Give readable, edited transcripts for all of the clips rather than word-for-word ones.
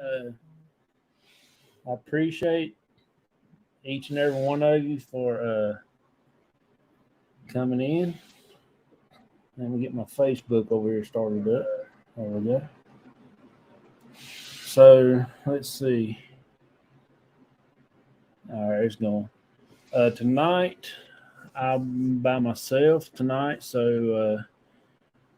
I appreciate each and every one of you for coming in. Let me get my Facebook over here started up. There we go. So let's see. All right, it's going. Tonight, I'm by myself tonight, so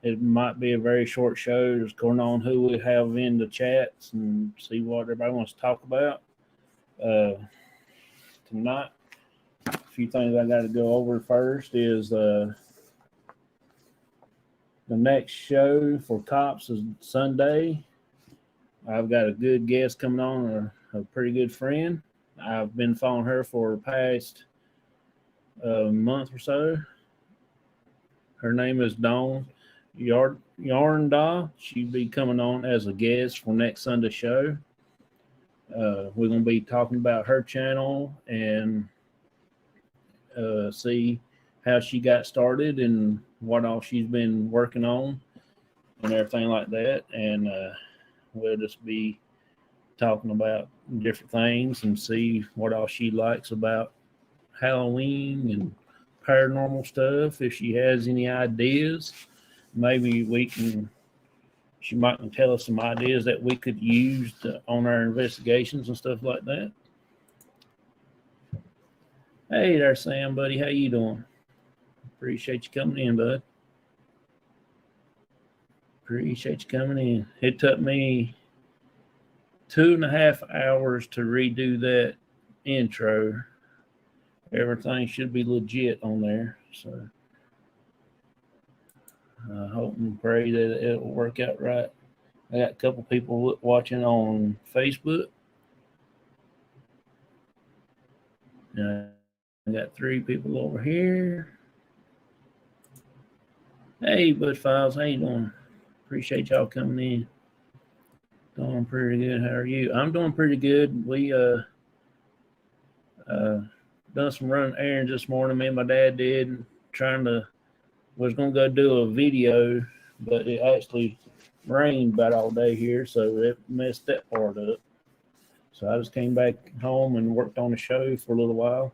it might be a very short show, just going on who we have in the chats and see what everybody wants to talk about. Tonight, a few things I got to go over first is the next show for Cops is Sunday. I've got a good guest coming on, a pretty good friend. I've been following her for the past month or so. Her name is Dawn Yarndaw. She'll be coming on as a guest for next Sunday show. We're going to be talking about her channel and see how she got started and what all she's been working on and everything like that. And we'll just be talking about different things and see what all she likes about Halloween and paranormal stuff. If she has any ideas, maybe she might tell us some ideas that we could use on our investigations and stuff like that. Hey there, Sam, buddy. How you doing? Appreciate you coming in, bud. Appreciate you coming in. It took me 2.5 hours to redo that intro. Everything should be legit on there. So I hope and pray that it'll work out right. I got a couple people watching on Facebook. I got 3 people over here. Hey, Bud Files, how you doing? Appreciate y'all coming in. Doing pretty good. How are you? I'm doing pretty good. We done some running errands this morning. Me and my dad did. Was gonna go do a video, but it actually rained about all day here, so it messed that part up. So I just came back home and worked on the show for a little while.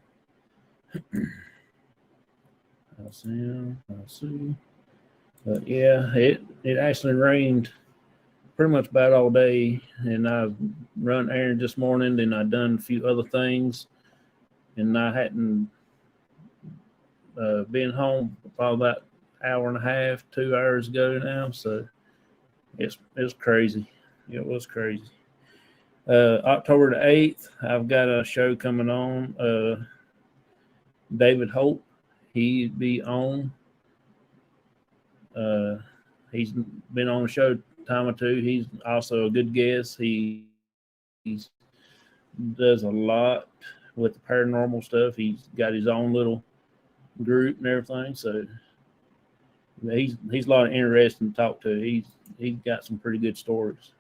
I'll see. But yeah, it actually rained pretty much about all day, and I run errands this morning. Then I done a few other things, and I hadn't been home probably about an hour and a half, 2 hours ago now. So it's crazy. It was crazy. October the 8th, I've got a show coming on. David Hope, he'd be on. He's been on the show a time or two. He's also a good guest. He does a lot with the paranormal stuff. He's got his own little group and everything. So he's a lot of interesting to talk to. He's got some pretty good stories.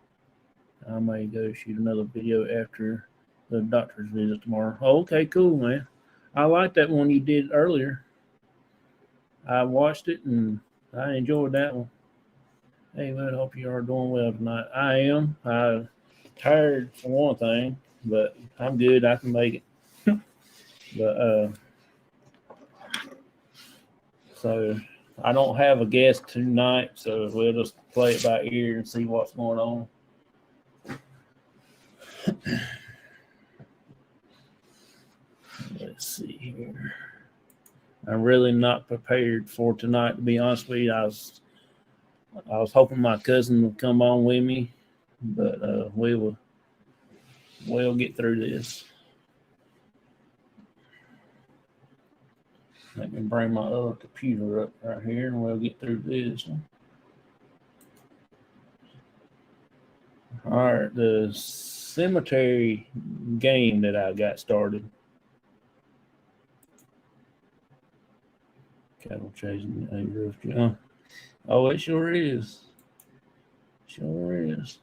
I may go shoot another video after the doctor's visit tomorrow. Oh, okay, cool, man. I like that one you did earlier. I watched it and I enjoyed that one. Hey, man, hope you are doing well tonight. I am. I'm tired for one thing, but I'm good. I can make it. But so I don't have a guest tonight, so we'll just play it by ear and see what's going on. Let's see here. I'm really not prepared for tonight, to be honest with you. I was hoping my cousin would come on with me, but we'll get through this. Let me bring my other computer up right here, and we'll get through this one. All right, the cemetery game that I got started. Cattle chasing a roof. Oh, it sure is. Sure is.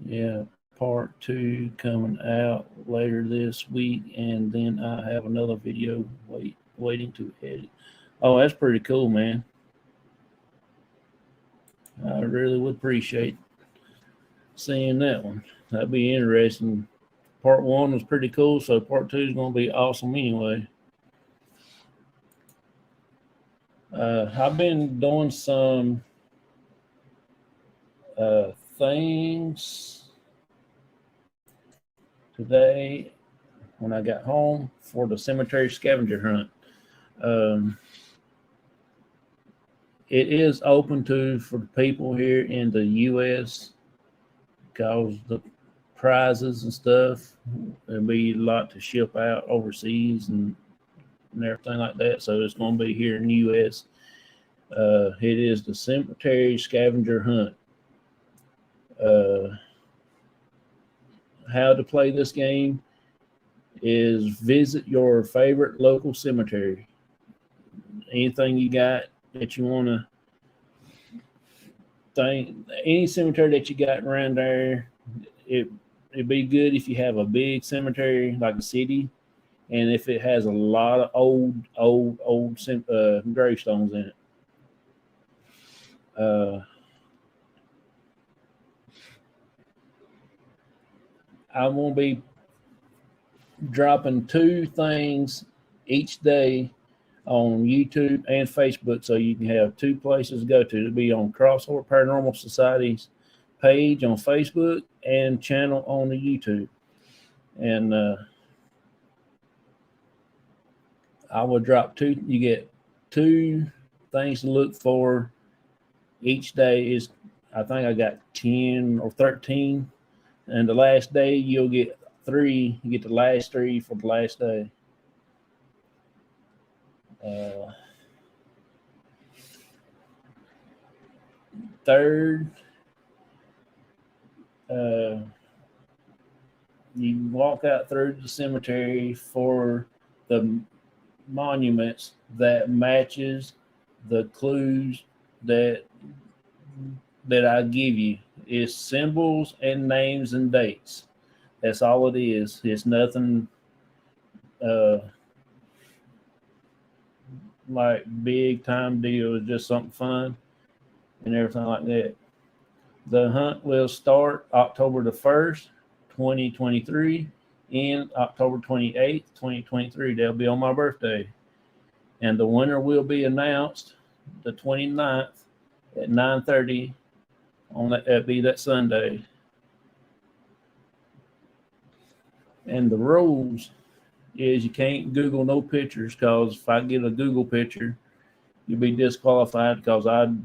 Yeah, part 2 coming out later this week, and then I have another video waiting to edit. Oh, that's pretty cool, man. I really would appreciate seeing that one. That'd be interesting. Part 1 was pretty cool, so part 2 is going to be awesome anyway. I've been doing some things today when I got home for the Cemetery Scavenger Hunt. It is open for the people here in the U.S. because the prizes and stuff, there'll be a lot to ship out overseas and everything like that. So it's going to be here in the U.S. It is the Cemetery Scavenger Hunt. How to play this game is visit your favorite local cemetery. Anything you got that you want to think, any cemetery that you got around there, it'd be good if you have a big cemetery like a city, and if it has a lot of old gravestones in it. I'm going to be dropping 2 things each day on YouTube and Facebook, so you can have 2 places to go to. It'll be on Crossover Paranormal Society's page on Facebook and channel on the YouTube. And I will drop 2. You get 2 things to look for each day. I think I got 10 or 13. And the last day you'll get 3. You get the last 3 for the last day. Third, you walk out through the cemetery for the monuments that matches the clues that I give you. It's symbols and names and dates. That's all it is. It's nothing like big time deal. It's just something fun and everything like that. The hunt will start October the 1st, 2023, and October 28th, 2023. That'll be on my birthday. And the winner will be announced the 29th at 9:30 on that'll be that Sunday. And the rules is you can't Google no pictures, because if I get a Google picture, you'll be disqualified, because I've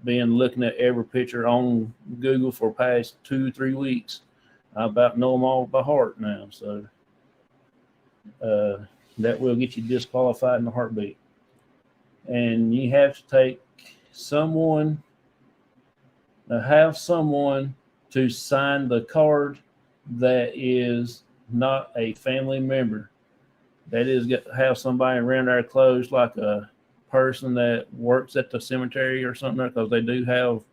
been looking at every picture on Google for past 2-3 weeks. I about know them all by heart now. So that will get you disqualified in a heartbeat. And you have to have someone to sign the card that is not a family member. That is, have somebody around there close, like a person that works at the cemetery or something, because they do have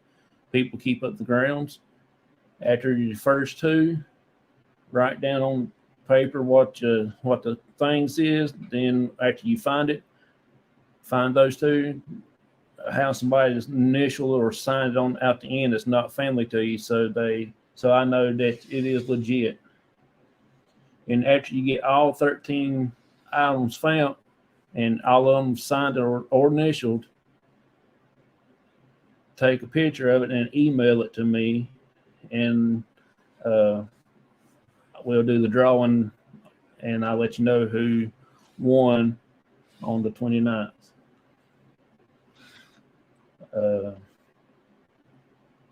people keep up the grounds. After your first 2, write down on paper what the things is. Then after you find those 2, have somebody's initial or sign it on out the end that's not family to you, so I know that it is legit. And after you get all 13 items found and all of them signed or initialed, take a picture of it and email it to me, and we'll do the drawing, and I'll let you know who won on the 29th.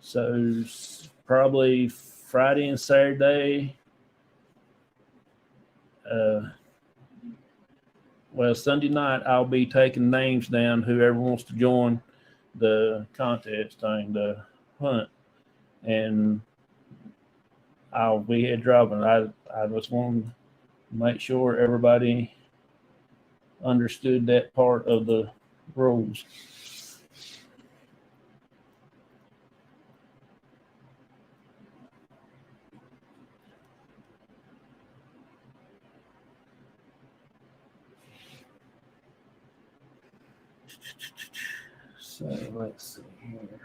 So probably Friday and Saturday. Sunday night I'll be taking names down, whoever wants to join the contest thing, the hunt, and I'll be here dropping. I just want to make sure everybody understood that part of the rules. So let's see here.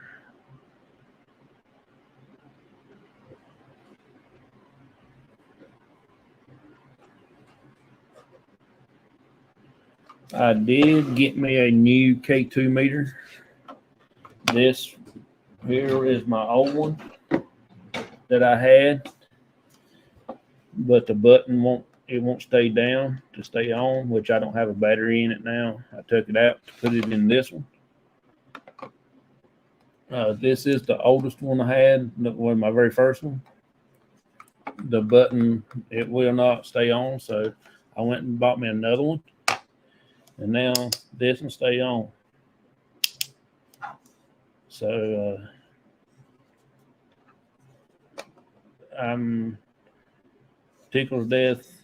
I did get me a new K2 meter. This here is my old one that I had, but the button won't stay down to stay on, which I don't have a battery in it now. I took it out to put it in this one. This is the oldest one I had, my very first one. The button, it will not stay on, so I went and bought me another one, and now this one stay on. So I'm tickled to death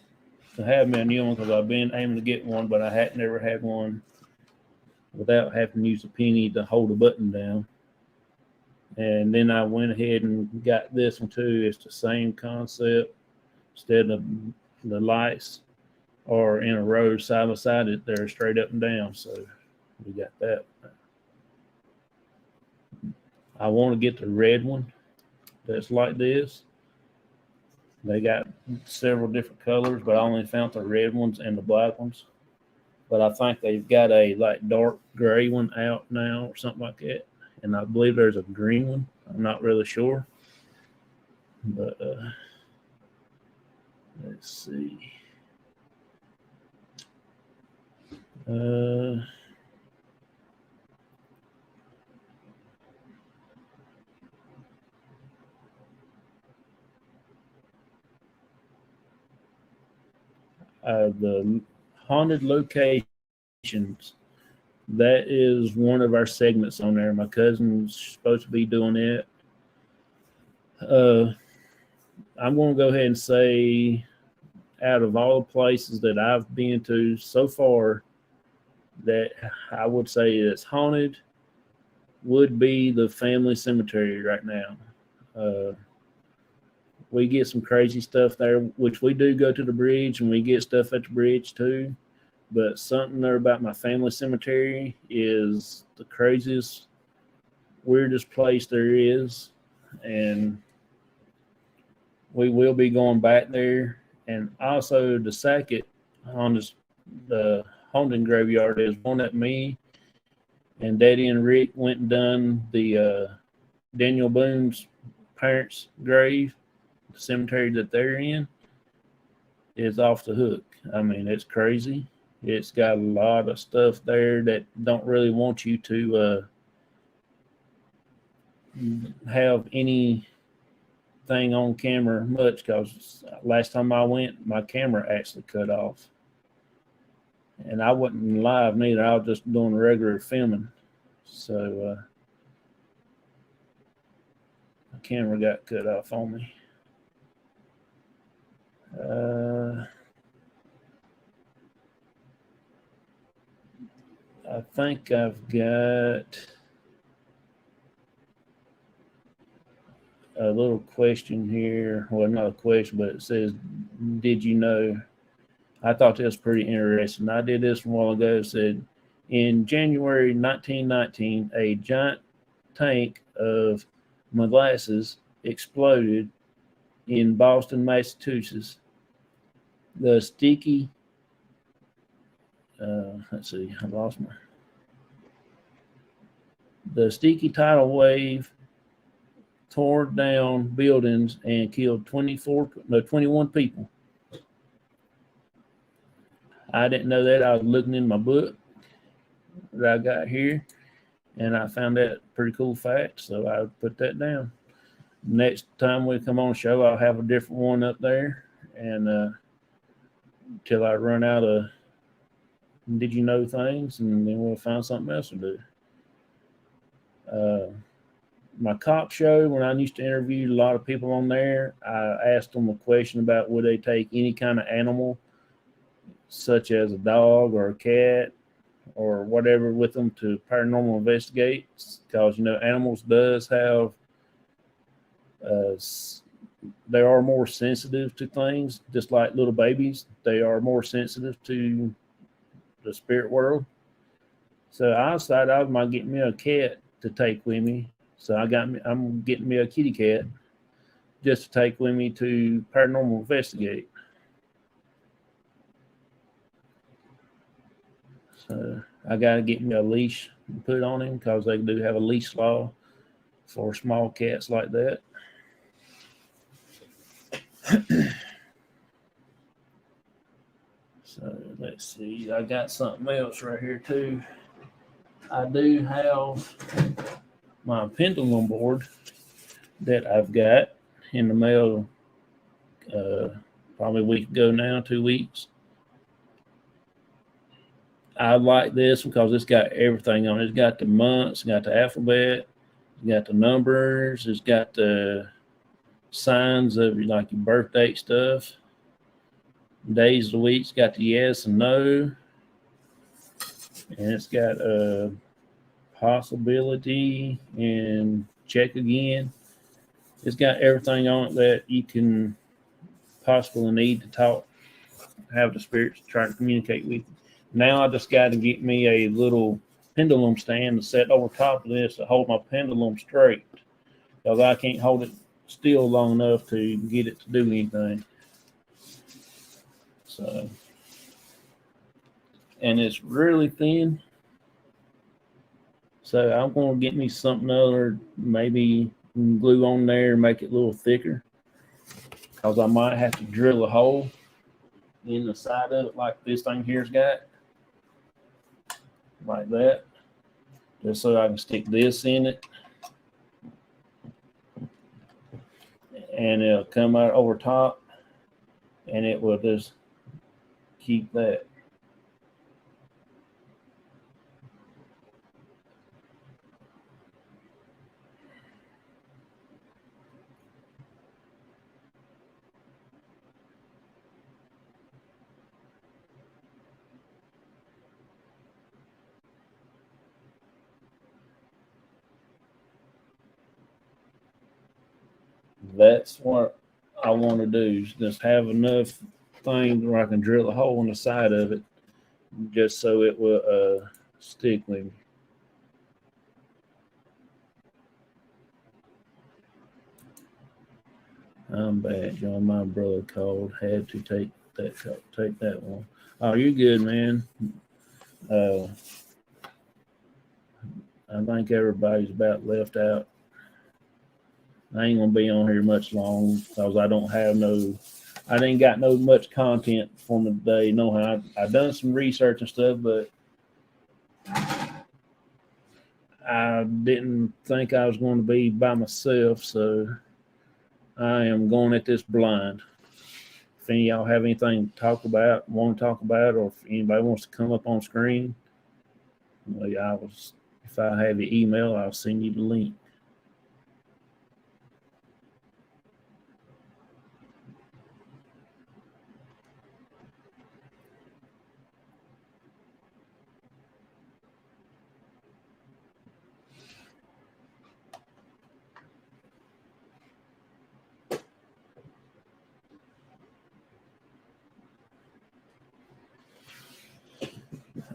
to have me a new one because I've been aiming to get one, but I had never had one without having to use a penny to hold the button down. And then I went ahead and got this one too. It's the same concept. Instead of the lights are in a row side by side, they're straight up and down. So we got that. I want to get the red one that's like this. They got several different colors, but I only found the red ones and the black ones. But I think they've got a like dark gray one out now or something like that. And I believe there's a green one. I'm not really sure. But let's see. The haunted locations, that is one of our segments on there. My cousin's supposed to be doing it. I'm going to go ahead and say, out of all the places that I've been to so far, that I would say is haunted would be the family cemetery right now. We get some crazy stuff there, which we do go to the bridge and we get stuff at the bridge too. But something there about my family cemetery is the craziest, weirdest place there is. And we will be going back there. And also the Sackett the haunting graveyard is one that me and Daddy and Rick went and done the Daniel Boone's parents' grave, the cemetery that they're in, is off the hook. I mean, it's crazy. It's got a lot of stuff there that don't really want you to have anything on camera much, because last time I went, my camera actually cut off. And I wasn't live neither. I was just doing regular filming. So my camera got cut off on me. I think I've got a little question here. Well, not a question, but it says, did you know? I thought this was pretty interesting. I did this a while ago. It said, in January 1919, a giant tank of molasses exploded in Boston, Massachusetts. The sticky, let's see, I lost my. The sticky tidal wave tore down buildings and killed 21 people. I didn't know that. I was looking in my book that I got here, and I found that pretty cool fact, so I put that down. Next time we come on the show, I'll have a different one up there, and till I run out of did you know things, and then we'll find something else to do. My cop show, when I used to interview a lot of people on there, I asked them a question about would they take any kind of animal, such as a dog or a cat or whatever, with them to paranormal investigate, because animals does have they are more sensitive to things, just like little babies. They are more sensitive to the spirit world. So I decided I might get me a cat to take with me. So I'm getting me a kitty cat just to take with me to paranormal investigate. So I got to get me a leash and put on him because they do have a leash law for small cats like that. So let's see. I got something else right here too. I do have my pendulum board that I've got in the mail probably a week ago now, 2 weeks. I like this because it's got everything on it. It's got the months, it's got the alphabet, it's got the numbers, it's got the signs of like your birth date stuff, days of the week, it's got the yes and no, and it's got a possibility and check again. It's got everything on it that you can possibly need to talk, have the spirits try to communicate with you. Now I just got to get me a little pendulum stand to set over top of this to hold my pendulum straight because I can't hold it still long enough to get it to do anything. So, and it's really thin. So I'm going to get me something other, maybe glue on there and make it a little thicker because I might have to drill a hole in the side of it like this thing here's got. Like that, just so I can stick this in it, and it'll come out over top, and it will just keep that. That's what I want to do, is just have enough things where I can drill a hole in the side of it just so it will stick with me. I'm bad, John. My brother called. Had to take that one. Oh, you're good, man. I think everybody's about left out. I ain't gonna be on here much long because I didn't got no much content for me today. No, I done some research and stuff, but I didn't think I was going to be by myself, so I am going at this blind. If any of y'all have anything to talk about, want to talk about, or if anybody wants to come up on screen, well, if I have your email, I'll send you the link.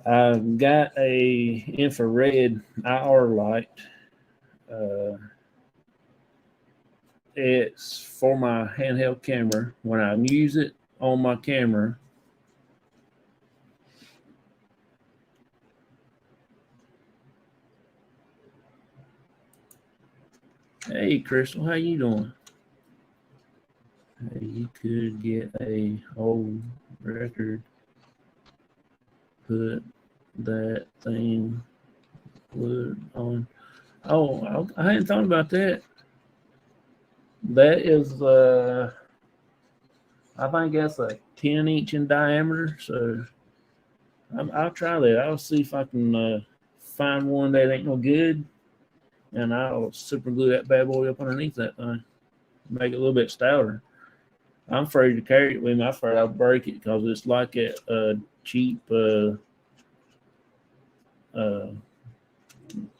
I've got a infrared IR light. It's for my handheld camera. When I use it on my camera, hey Crystal, how you doing? Hey, you could get a old record, put that thing wood on. Oh, I hadn't thought about that. That is, I think that's a 10-inch in diameter. So I'll try that. I'll see if I can find one that ain't no good, and I'll super glue that bad boy up underneath that thing, make it a little bit stouter. I'm afraid to carry it with me. I'm afraid I'll break it because it's like a cheap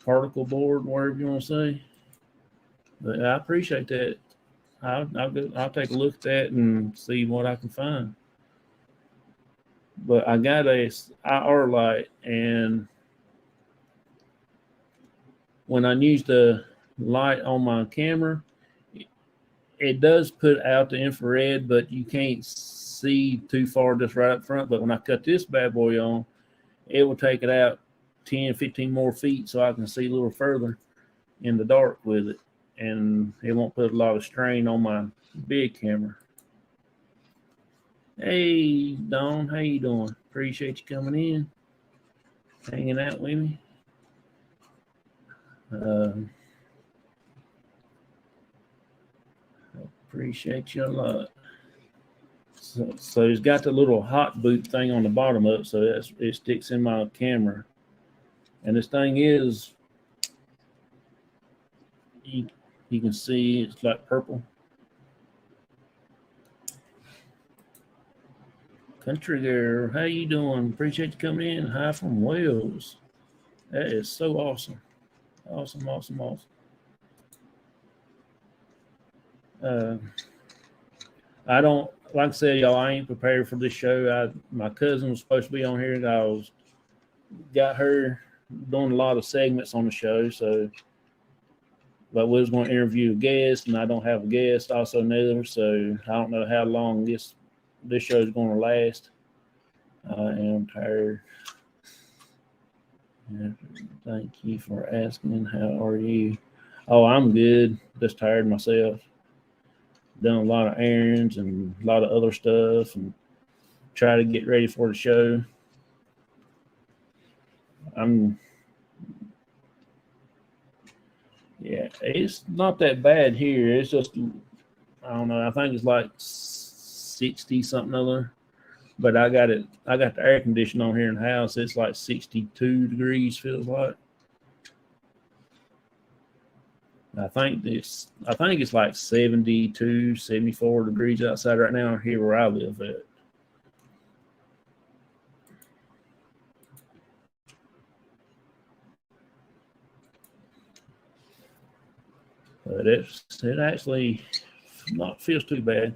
particle board, whatever you want to say. But I appreciate that. I'll take a look at that and see what I can find. But I got a IR light, and when I use the light on my camera, it does put out the infrared, but you can't see too far just right up front. But when I cut this bad boy on, it will take it out 10, 15 more feet so I can see a little further in the dark with it. And it won't put a lot of strain on my big camera. Hey, Dawn, how you doing? Appreciate you coming in, hanging out with me. Appreciate you a lot. So it's got the little hot boot thing on the bottom of it, so it sticks in my camera. And this thing is, you can see it's like purple. Country girl, how you doing? Appreciate you coming in. Hi from Wales. That is so awesome. Awesome. I don't, like I said, y'all, I ain't prepared for this show. My cousin was supposed to be on here, and got her doing a lot of segments on the show. So, but we was going to interview a guest, and I don't have a guest also neither. So I don't know how long this show is going to last. I am tired. Thank you for asking. How are you? Oh, I'm good. Just tired myself. Done a lot of errands and a lot of other stuff, and try to get ready for the show. Yeah, it's not that bad here. It's just, I don't know. I think it's like 60 something other. But I got the air conditioning on here in the house. It's like 62 degrees, feels like. I think it's like 72, 74 degrees outside right now here where I live at. But it actually not feels too bad.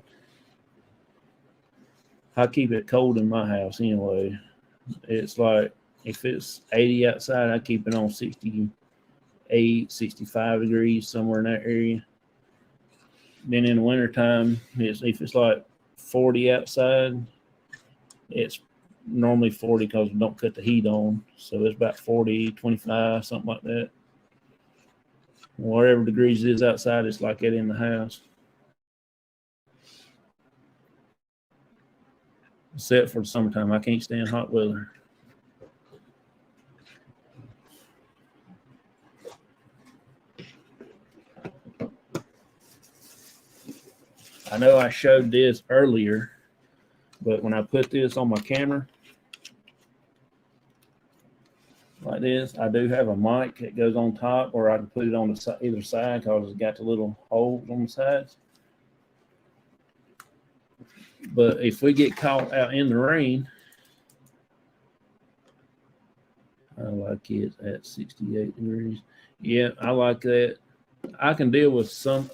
I keep it cold in my house anyway. It's like if it's 80 outside, I keep it on 68, 65 degrees, somewhere in that area. Then in the wintertime, if it's like 40 outside, it's normally 40 because we don't cut the heat on. So it's about 40, 25, something like that. Whatever degrees it is outside, it's like it in the house. Except for the summertime. I can't stand hot weather. I know I showed this earlier, but when I put this on my camera like this, I do have a mic that goes on top, or I can put it on either side because it's got the little holes on the sides. But if we get caught out in the rain, I like it at 68 degrees. Yeah, I like that. I can deal with some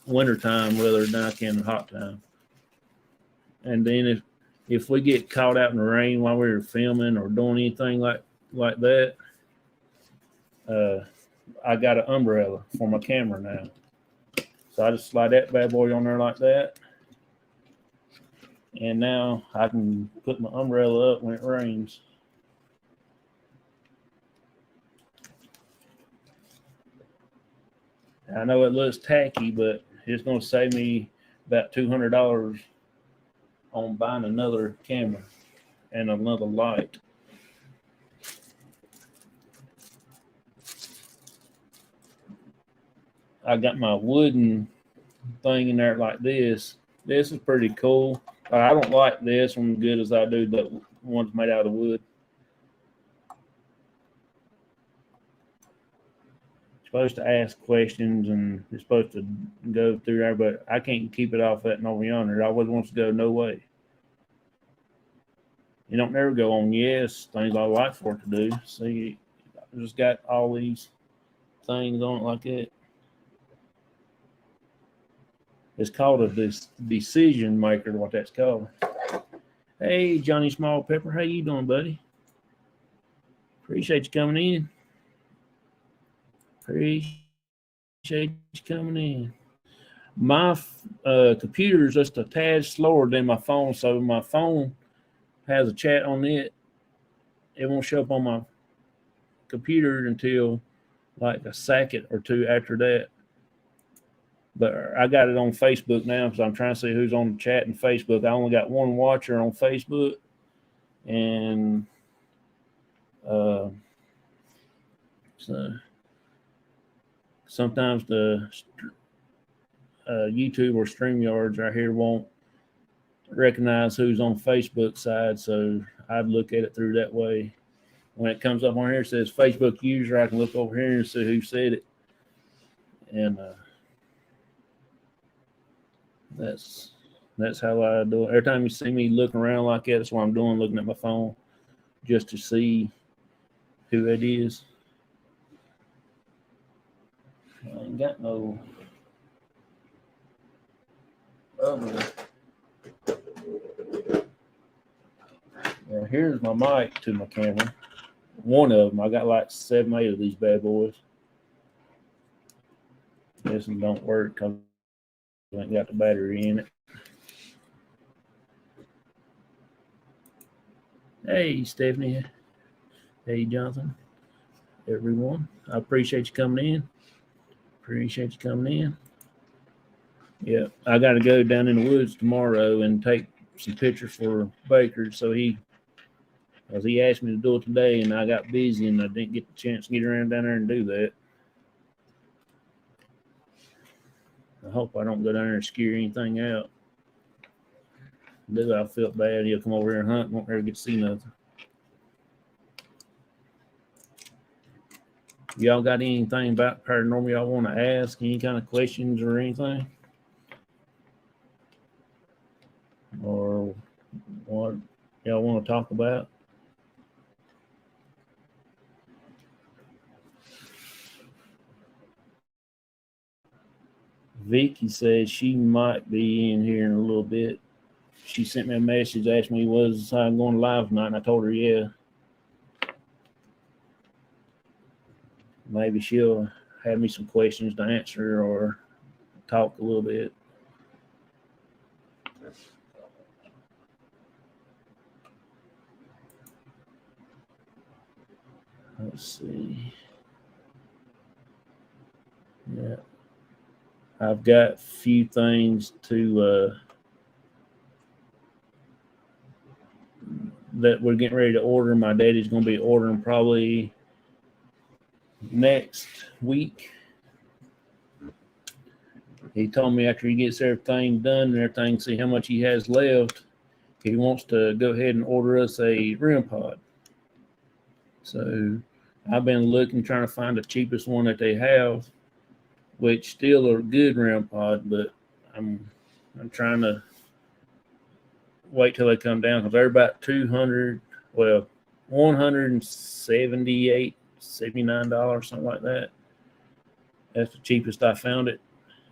wintertime weather than I can hot time. And then if we get caught out in the rain while we're filming or doing anything like that, I got an umbrella for my camera now. So I just slide that bad boy on there like that. And now I can put my umbrella up when it rains. I know it looks tacky, but it's going to save me about $200 on buying another camera and another light. I got my wooden thing in there like this. This is pretty cool. I don't like this one as good as I do the ones made out of wood. It's supposed to ask questions and it's supposed to go through there, but I can't keep it off that and over yonder. It always wants to go no way. You don't never go on yes, things I like for it to do. See, I just got all these things on it like that. It's called a decision maker, what that's called. Hey, Johnny Small Pepper, how you doing, buddy? Appreciate you coming in. Appreciate you coming in. My computer is just a tad slower than my phone, so my phone has a chat on it, it won't show up on my computer until like a second or two after that. But I got it on Facebook now because I'm trying to see who's on the chat in Facebook. I only got one watcher on Facebook, and so sometimes the YouTube or StreamYards right here won't recognize who's on Facebook side, so I'd look at it through that way. When it comes up on here, it says Facebook user, I can look over here and see who said it. And that's how I do it. Every time you see me looking around like that, that's what I'm doing, looking at my phone just to see who it is. I ain't got no other. Now here's my mic to my camera. One of them. I got like 7, 8 of these bad boys. This one don't work because I ain't got the battery in it. Hey, Stephanie. Hey, Jonathan. Everyone. I appreciate you coming in. Yeah, I got to go down in the woods tomorrow and take some pictures for Baker. So he asked me to do it today, and I got busy, and I didn't get the chance to get around down there and do that. I hope I don't go down there and scare anything out. I felt bad. He'll come over here and hunt and won't ever get to see nothing. Y'all got anything about paranormal y'all want to ask? Any kind of questions or anything? Or what y'all want to talk about? Vicky says she might be in here in a little bit. She sent me a message, asked me was I going live tonight, and I told her yeah. Maybe she'll have me some questions to answer or talk a little bit. Let's see. Yeah. I've got a few things to that we're getting ready to order. My daddy's going to be ordering probably next week. He told me after he gets everything done and everything, see how much he has left, he wants to go ahead and order us a REM pod. So I've been looking, trying to find the cheapest one that they have, which still are good REM pod, but I'm trying to wait till they come down because they're about $178, $79, something like that. That's the cheapest I found it.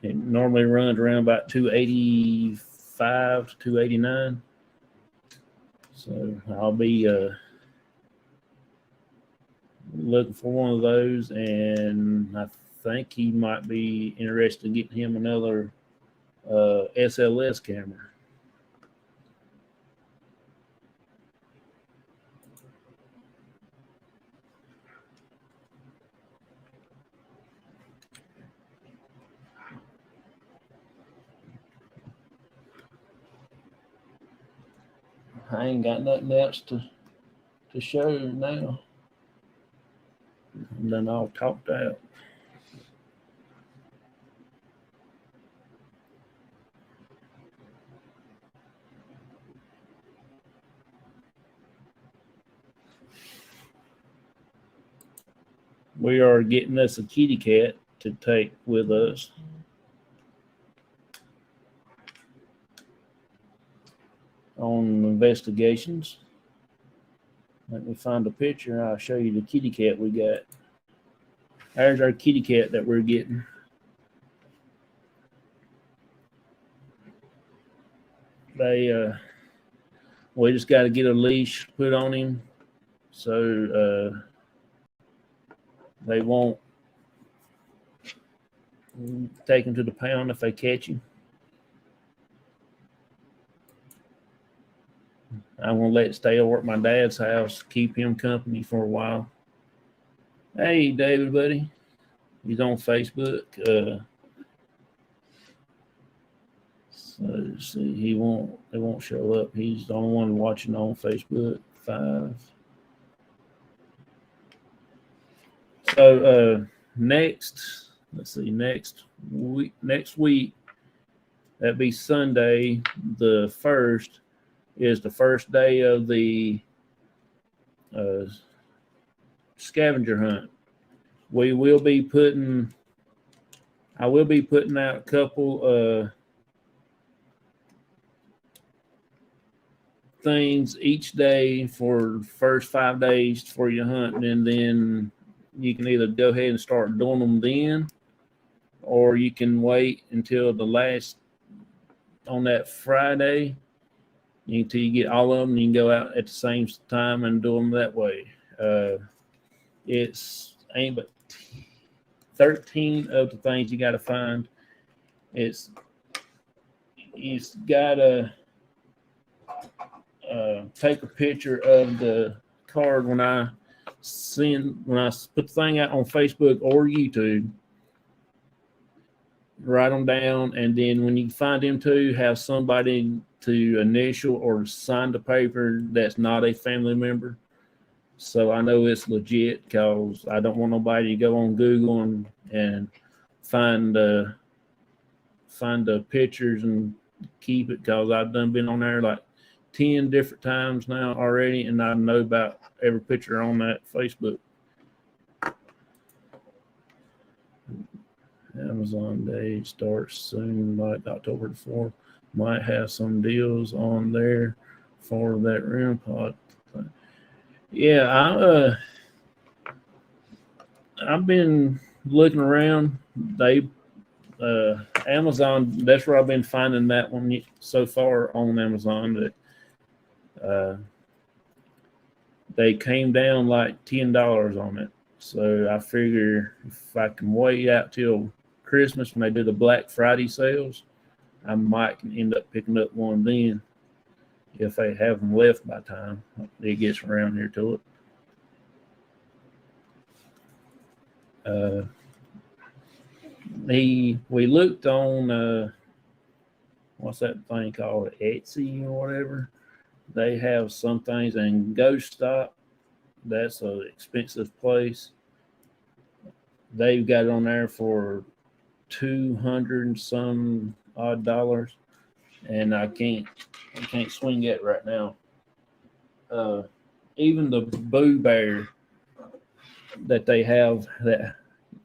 It normally runs around about $285 to $289. So I'll be looking for one of those, and I think he might be interested in getting him another SLS camera. I ain't got nothing else to show now. I'm done all talked out. We are getting us a kitty cat to take with us. On investigations. Let me find a picture. I'll show you the kitty cat we got. There's our kitty cat that we're getting. We just got to get a leash put on him so they won't take him to the pound if they catch him. I'm gonna let it stay over at my dad's house, keep him company for a while. Hey, David, buddy, he's on Facebook. So let's see, it won't show up. He's the only one watching on Facebook. 5. So next, let's see, next week, that'd be Sunday, the 1st, is the first day of the uh, scavenger hunt. I will be putting out a couple things each day for the first 5 days for your hunt, and then you can either go ahead and start doing them then, or you can wait until the last on that Friday until you get all of them, and you can go out at the same time and do them that way. It's ain't but 13 of the things you got to find. It's got to take a picture of the card when I put the thing out on Facebook or YouTube. Write them down, and then when you find them two, have somebody to initial or sign the paper that's not a family member, so I know it's legit, because I don't want nobody to go on Google and find the pictures and keep it, because I've been on there like 10 different times now already, and I know about every picture on that Facebook. Amazon Day starts soon, like October the 4th. Might have some deals on there for that REM pod. Yeah, I've been looking around. Amazon, that's where I've been finding that one so far on Amazon, that they came down like $10 on it. So I figure if I can wait out till Christmas when they do the Black Friday sales, I might end up picking up one then, if they have them left by the time it gets around here to it. We looked on what's that thing called, Etsy or whatever. They have some things, and Ghost Stop, that's an expensive place. They've got it on there for 200 and some odd dollars, and I can't swing it right now. Even the Boo Bear that they have, that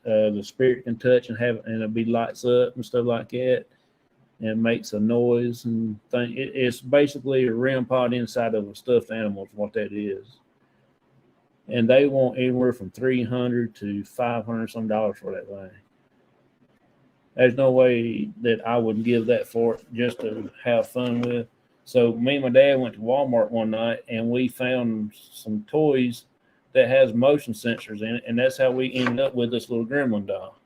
the spirit can touch and it be lights up and stuff like that, and it makes a noise and thing. It's basically a REM pod inside of a stuffed animal, is what that is. And they want anywhere from $300 to $500 some dollars for that thing. There's no way that I would give that for it just to have fun with. So me and my dad went to Walmart one night, and we found some toys that has motion sensors in it, and that's how we ended up with this little gremlin doll.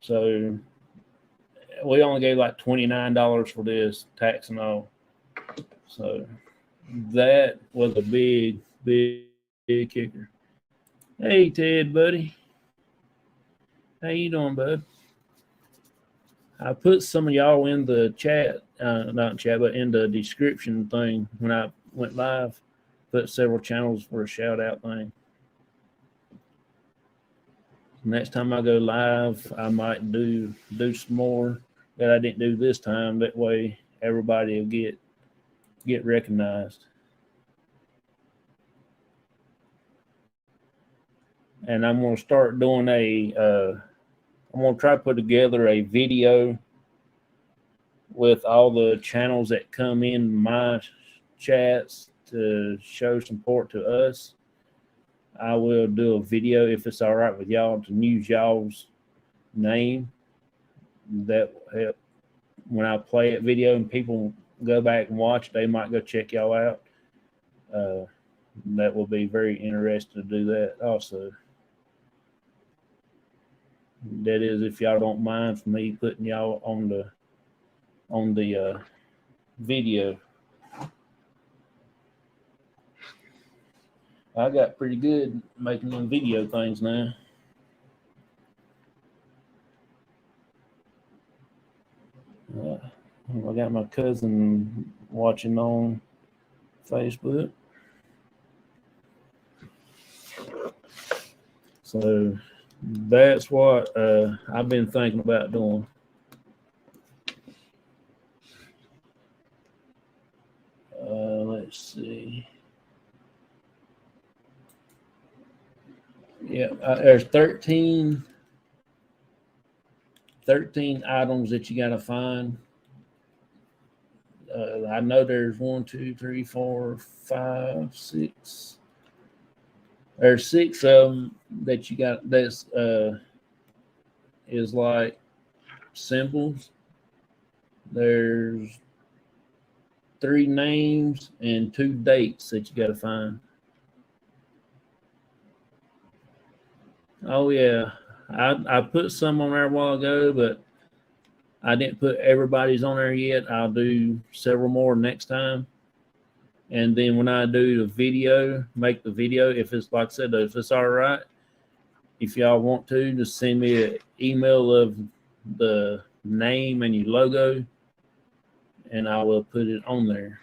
So we only gave like $29 for this, tax and all. So that was a big kicker. Hey, Ted, buddy. How you doing, bud? I put some of y'all in the chat, not in chat, but in the description thing when I went live. Put several channels for a shout out thing. Next time I go live, I might do some more that I didn't do this time. That way, everybody will get recognized. And I'm gonna start doing I'm gonna try to put together a video with all the channels that come in my chats to show support to us. I will do a video, if it's all right with y'all, to use y'all's name. That will help when I play it video and people go back and watch, they might go check y'all out. That will be very interesting to do that also. That is, if y'all don't mind for me putting y'all on the video. I got pretty good making them video things now. I got my cousin watching on Facebook. So that's what I've been thinking about doing. Let's see. Yeah, there's 13 items that you got to find. I know there's 1, 2, 3, 4, 5, 6. There's 6 of them that you got. That's is like symbols. There's 3 names and 2 dates that you got to find. Oh yeah, I put some on there a while ago, but I didn't put everybody's on there yet. I'll do several more next time. And then when I do the video, make the video, if it's like I said, if it's all right, if y'all want to, just send me an email of the name and your logo, and I will put it on there.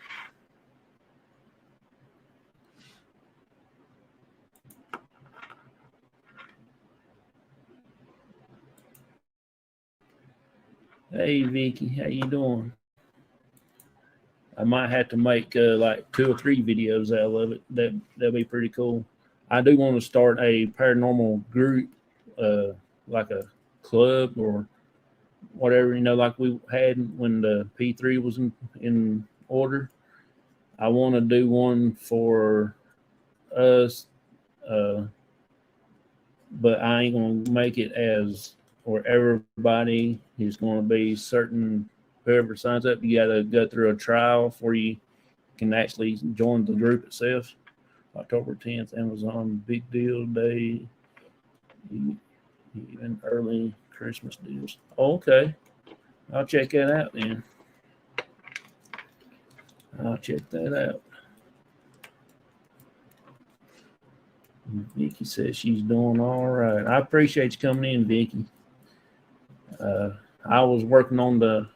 Hey Vicky, how you doing? I might have to make like 2 or 3 videos out of it. That'll be pretty cool. I do want to start a paranormal group, like a club or whatever, like we had when the P3 was in order. I want to do one for us, but I ain't going to make it as where everybody is going to be certain. Whoever signs up, you got to go through a trial before you can actually join the group itself. October 10th, Amazon Big Deal Day, even early Christmas deals. Oh, okay. I'll check that out then. I'll check that out. Vicky says she's doing all right. I appreciate you coming in, Vicky. I was working on the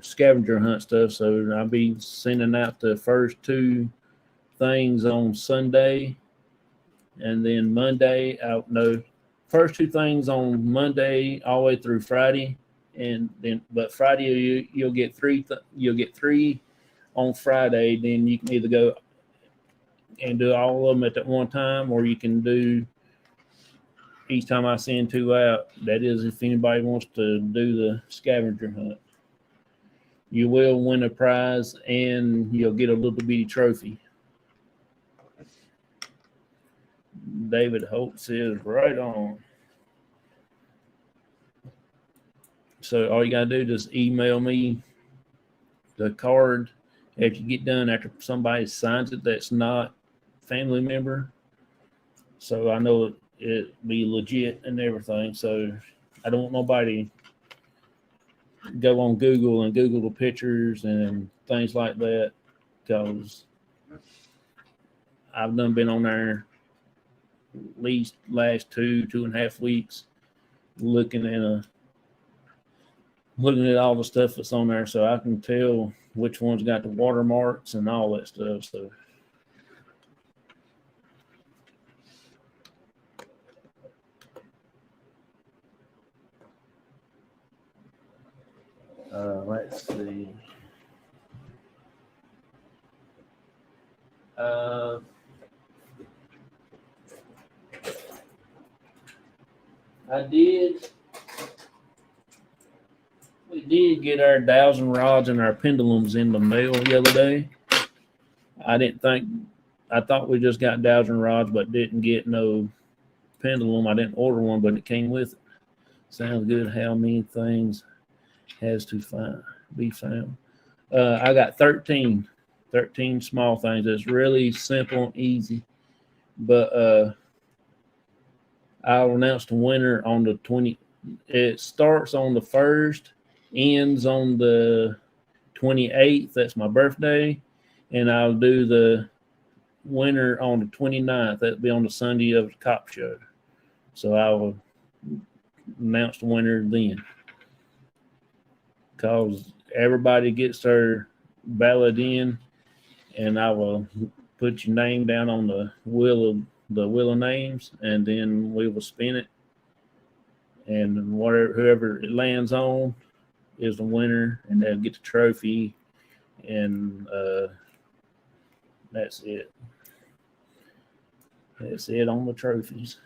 scavenger hunt stuff, so I'll be sending out the first 2 things on Sunday, and then Monday. First 2 things on Monday all the way through Friday, and then but Friday you'll get 3. You'll get 3 on Friday. Then you can either go and do all of them at that one time, or you can do each time I send 2 out. That is, if anybody wants to do the scavenger hunt, you will win a prize and you'll get a little bitty trophy. David Hope says right on. So all you gotta do is email me the card after you get done, after somebody signs it that's not family member, so I know it be legit and everything. So I don't want nobody go on Google and Google the pictures and things like that, because I've done been on there at least last 2.5 weeks looking at all the stuff that's on there, so I can tell which one's got the watermarks and all that stuff. So let's see. We did get our dowsing rods and our pendulums in the mail the other day. I thought we just got dowsing rods, but didn't get no pendulum. I didn't order one, but it came with it. Sounds good. How many things has to be found? I got 13 small things. It's really simple and easy. But I'll announce the winner on the 20. It starts on the 1st, ends on the 28th. That's my birthday. And I'll do winner on the 29th. That'll be on the Sunday of the cop show. So I will announce the winner then. Because everybody gets their ballot in, and I will put your name down on the wheel of names, and then we will spin it. And whoever it lands on is the winner, and they'll get the trophy. And that's it. That's it on the trophies.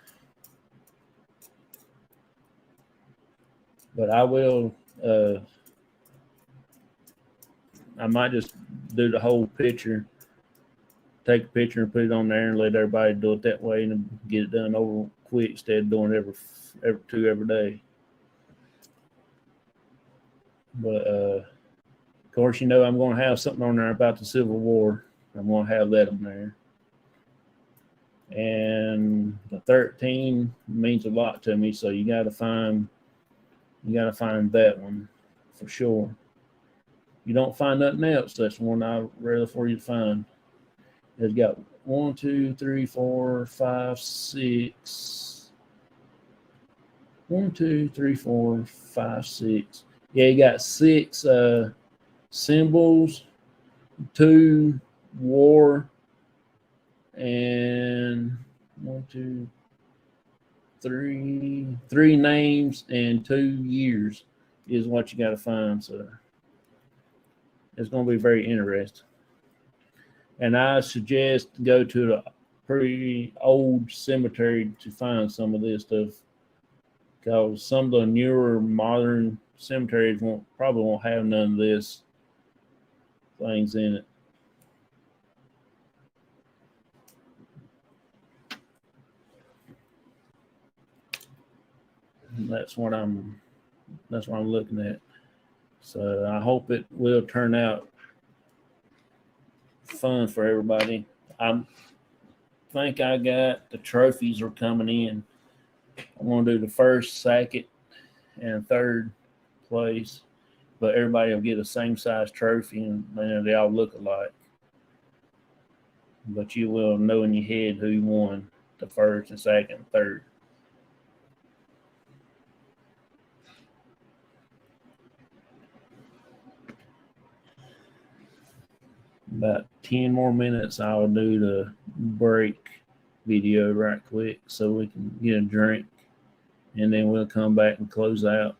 But I will. I might just do the whole picture, take a picture and put it on there, and let everybody do it that way, and get it done over quick instead of doing every two every day. But of course, I'm going to have something on there about the Civil War. I'm going to have that on there. And the 13 means a lot to me, so you got to find that one for sure. You don't find nothing else, that's the one I'd rather for you to find. It's got 1, 2, 3, 4, 5, 6. 1, 2, 3, 4, 5, 6. Yeah, you got 6 symbols, 2 war, and 1, 2, 3 names, and 2 years is what you got to find. So it's going to be very interesting. And I suggest go to the pretty old cemetery to find some of this stuff, because some of the newer modern cemeteries probably won't have none of this things in it. That's what I'm looking at. So I hope it will turn out fun for everybody. I think I got the trophies are coming in. I'm going to do the first, second, and third place, but everybody will get the same size trophy, and they all look alike. But you will know in your head who won the first and second and third. About 10 more minutes, I'll do the break video right quick so we can get a drink, and then we'll come back and close out.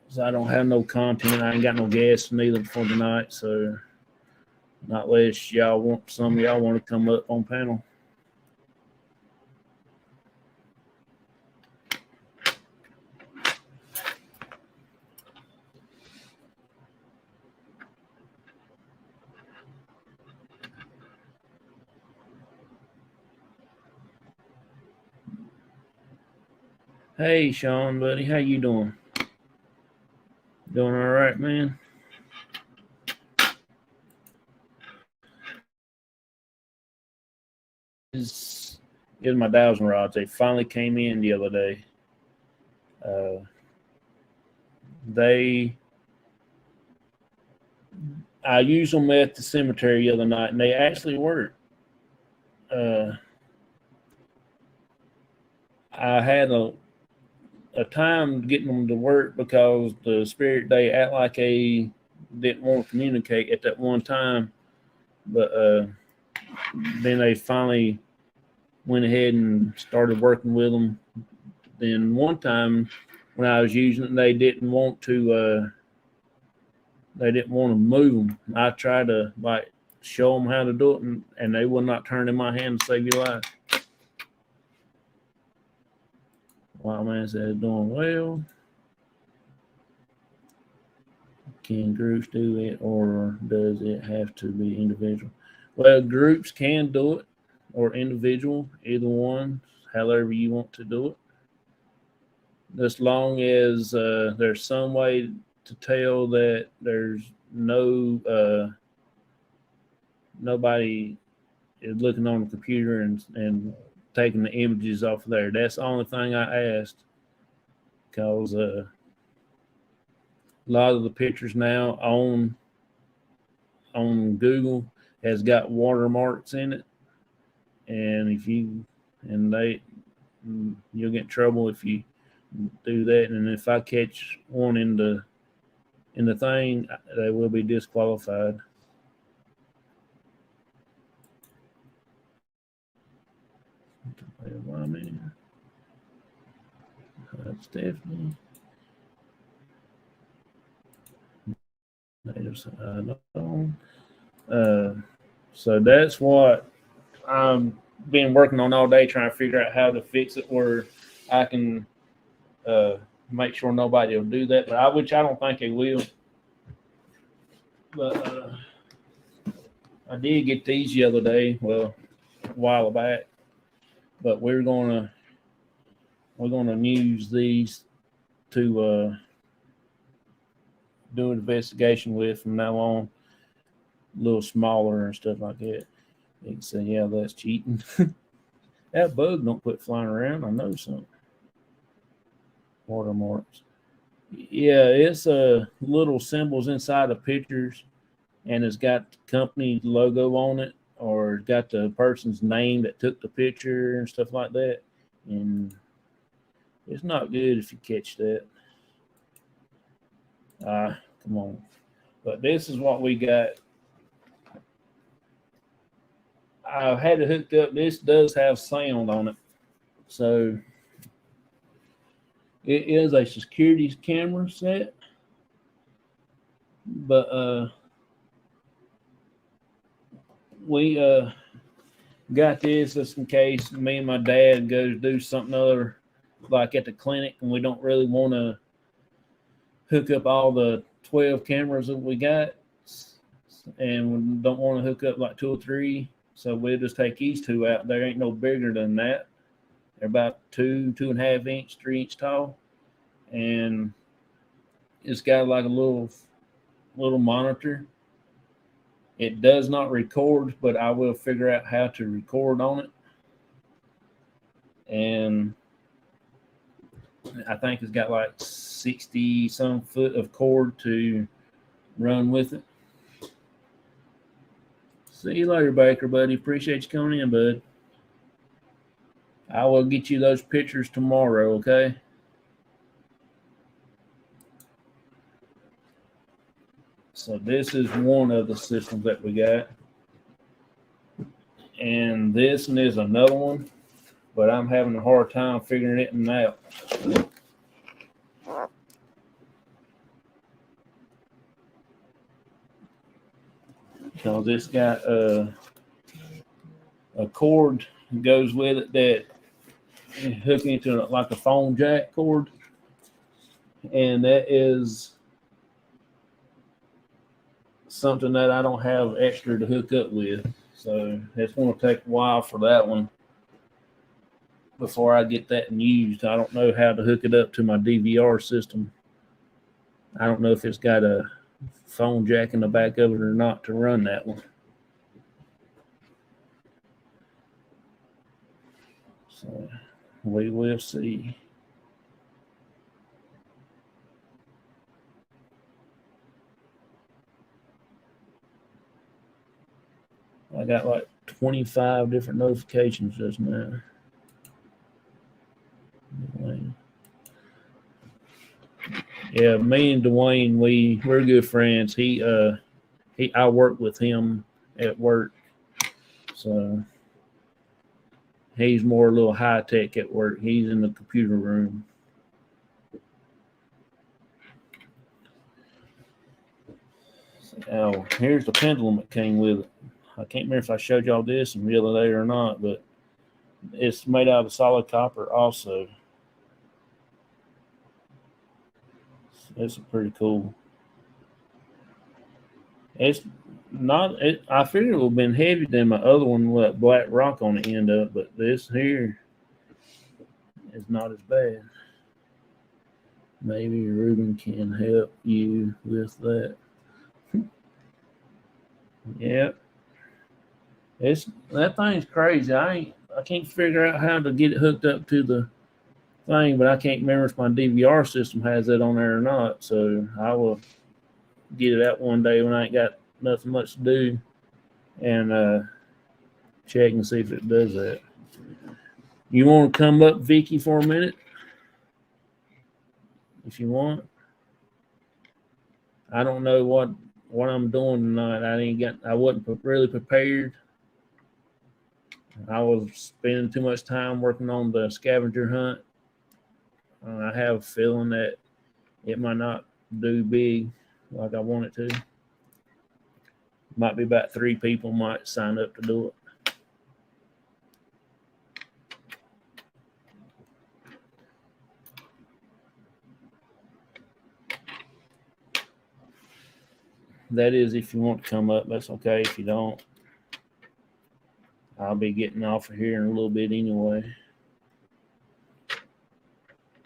So I don't have no content. I ain't got no guests neither for the night, so not unless some of y'all want to come up on panel. Hey, Sean, buddy, how you doing? Doing all right, man? Is my dowsing rods. They finally came in the other day. I used them at the cemetery the other night, and they actually worked. I had a time getting them to work because the spirit, they act like they didn't want to communicate at that one time, but then they finally went ahead and started working with them. Then one time when I was using it, they didn't want to move them. I tried to show them how to do it, and they would not turn in my hand to save your life. Wild Man says, doing well. Can groups do it, or does it have to be individual? Well, groups can do it, or individual, either one, however you want to do it. As long as there's some way to tell that there's nobody is looking on the computer and taking the images off of there. That's the only thing I asked, because a lot of the pictures now on Google, has got watermarks in it, and you'll get in trouble if you do that. And if I catch one in the thing, they will be disqualified. That's definitely native side. So that's what I'm been working on all day, trying to figure out how to fix it where I can make sure nobody will do that. But which I don't think they will. But I did get these the other day, well, a while back. But we're gonna use these to do an investigation with from now on. A little smaller and stuff like that. You can say, yeah, that's cheating. That bug don't quit flying around. I know something. Watermarks. Yeah, it's little symbols inside the pictures, and it's got the company logo on it, or it's got the person's name that took the picture and stuff like that. And it's not good if you catch that. Come on. But this is what we got. I've had it hooked up. This does have sound on it. So it is a security camera set. But we got this just in case me and my dad go to do something other, like at the clinic, and we don't really want to hook up all the 12 cameras that we got, and we don't want to hook up like 2 or 3. So we'll just take these 2 out. They ain't no bigger than that. They're about 2.5 inch, 3 inch tall, and it's got like a little monitor. It does not record, but I will figure out how to record on it. And I think it's got like 60 some foot of cord to run with it. See you later, Baker, buddy. Appreciate you coming in, bud. I will get you those pictures tomorrow, okay? So this is one of the systems that we got. And this one is another one, but I'm having a hard time figuring it out. Because it's got a cord goes with it that hook into like a phone jack cord, and that is something that I don't have extra to hook up with, so it's going to take a while for that one before I get that used. I don't know how to hook it up to my DVR system. I don't know if it's got a phone jack in the back of it or not to run that one. So we will see. I got like 25 different notifications just now. Yeah, me and Dwayne, we're good friends. I work with him at work, so he's more a little high tech at work. He's in the computer room. Oh, here's the pendulum that came with it. I can't remember if I showed y'all this the other day or not, but it's made out of solid copper also. It's pretty cool. It's not. I figured it would have been heavier than my other one with that black rock on the end of it, but this here is not as bad. Maybe Ruben can help you with that. Yep. That thing's crazy. I can't figure out how to get it hooked up to the thing, but I can't remember if my DVR system has that on there or not. So I will get it out one day when I ain't got nothing much to do. and check and see if it does that. You want to come up, Vicky, for a minute? If you want. I don't know what I'm doing tonight. I wasn't really prepared. I was spending too much time working on the scavenger hunt. I have a feeling that it might not do big like I want it to. Might be about 3 people might sign up to do it. That is, if you want to come up, that's okay. If you don't, I'll be getting off of here in a little bit anyway.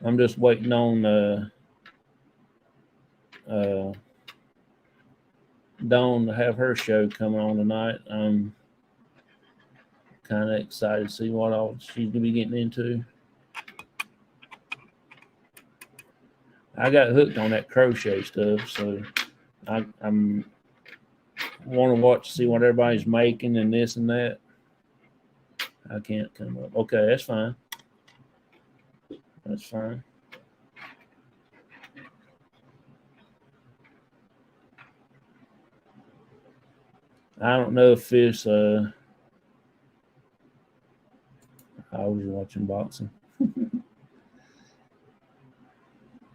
I'm just waiting on Dawn to have her show coming on tonight. I'm kind of excited to see what all she's going to be getting into. I got hooked on that crochet stuff, so I'm want to watch, see what everybody's making and this and that. I can't come up. Okay, that's fine. That's fine. I don't know if this. I was watching boxing.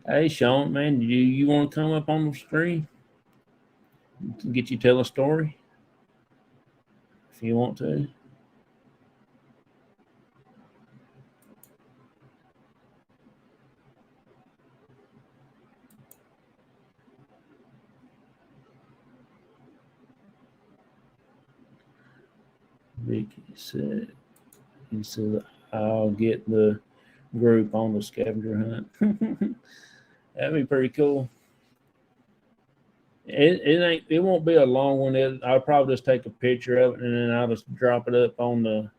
Hey, Sean, man, you want to come up on the screen? Get you tell a story if you want to. Vicky said, he said, I'll get the group on the scavenger hunt. That'd be pretty cool. It won't be a long one. I'll probably just take a picture of it and then I'll just drop it up on the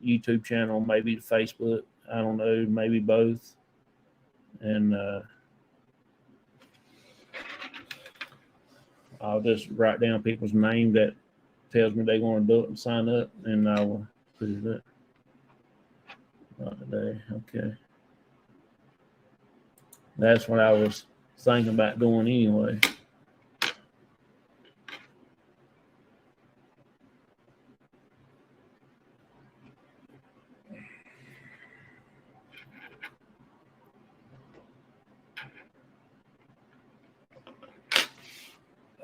YouTube channel, maybe Facebook. I don't know, maybe both. And I'll just write down people's name that tells me they want to do it and sign up, and I will put it up. Not today. Okay. That's what I was thinking about doing anyway.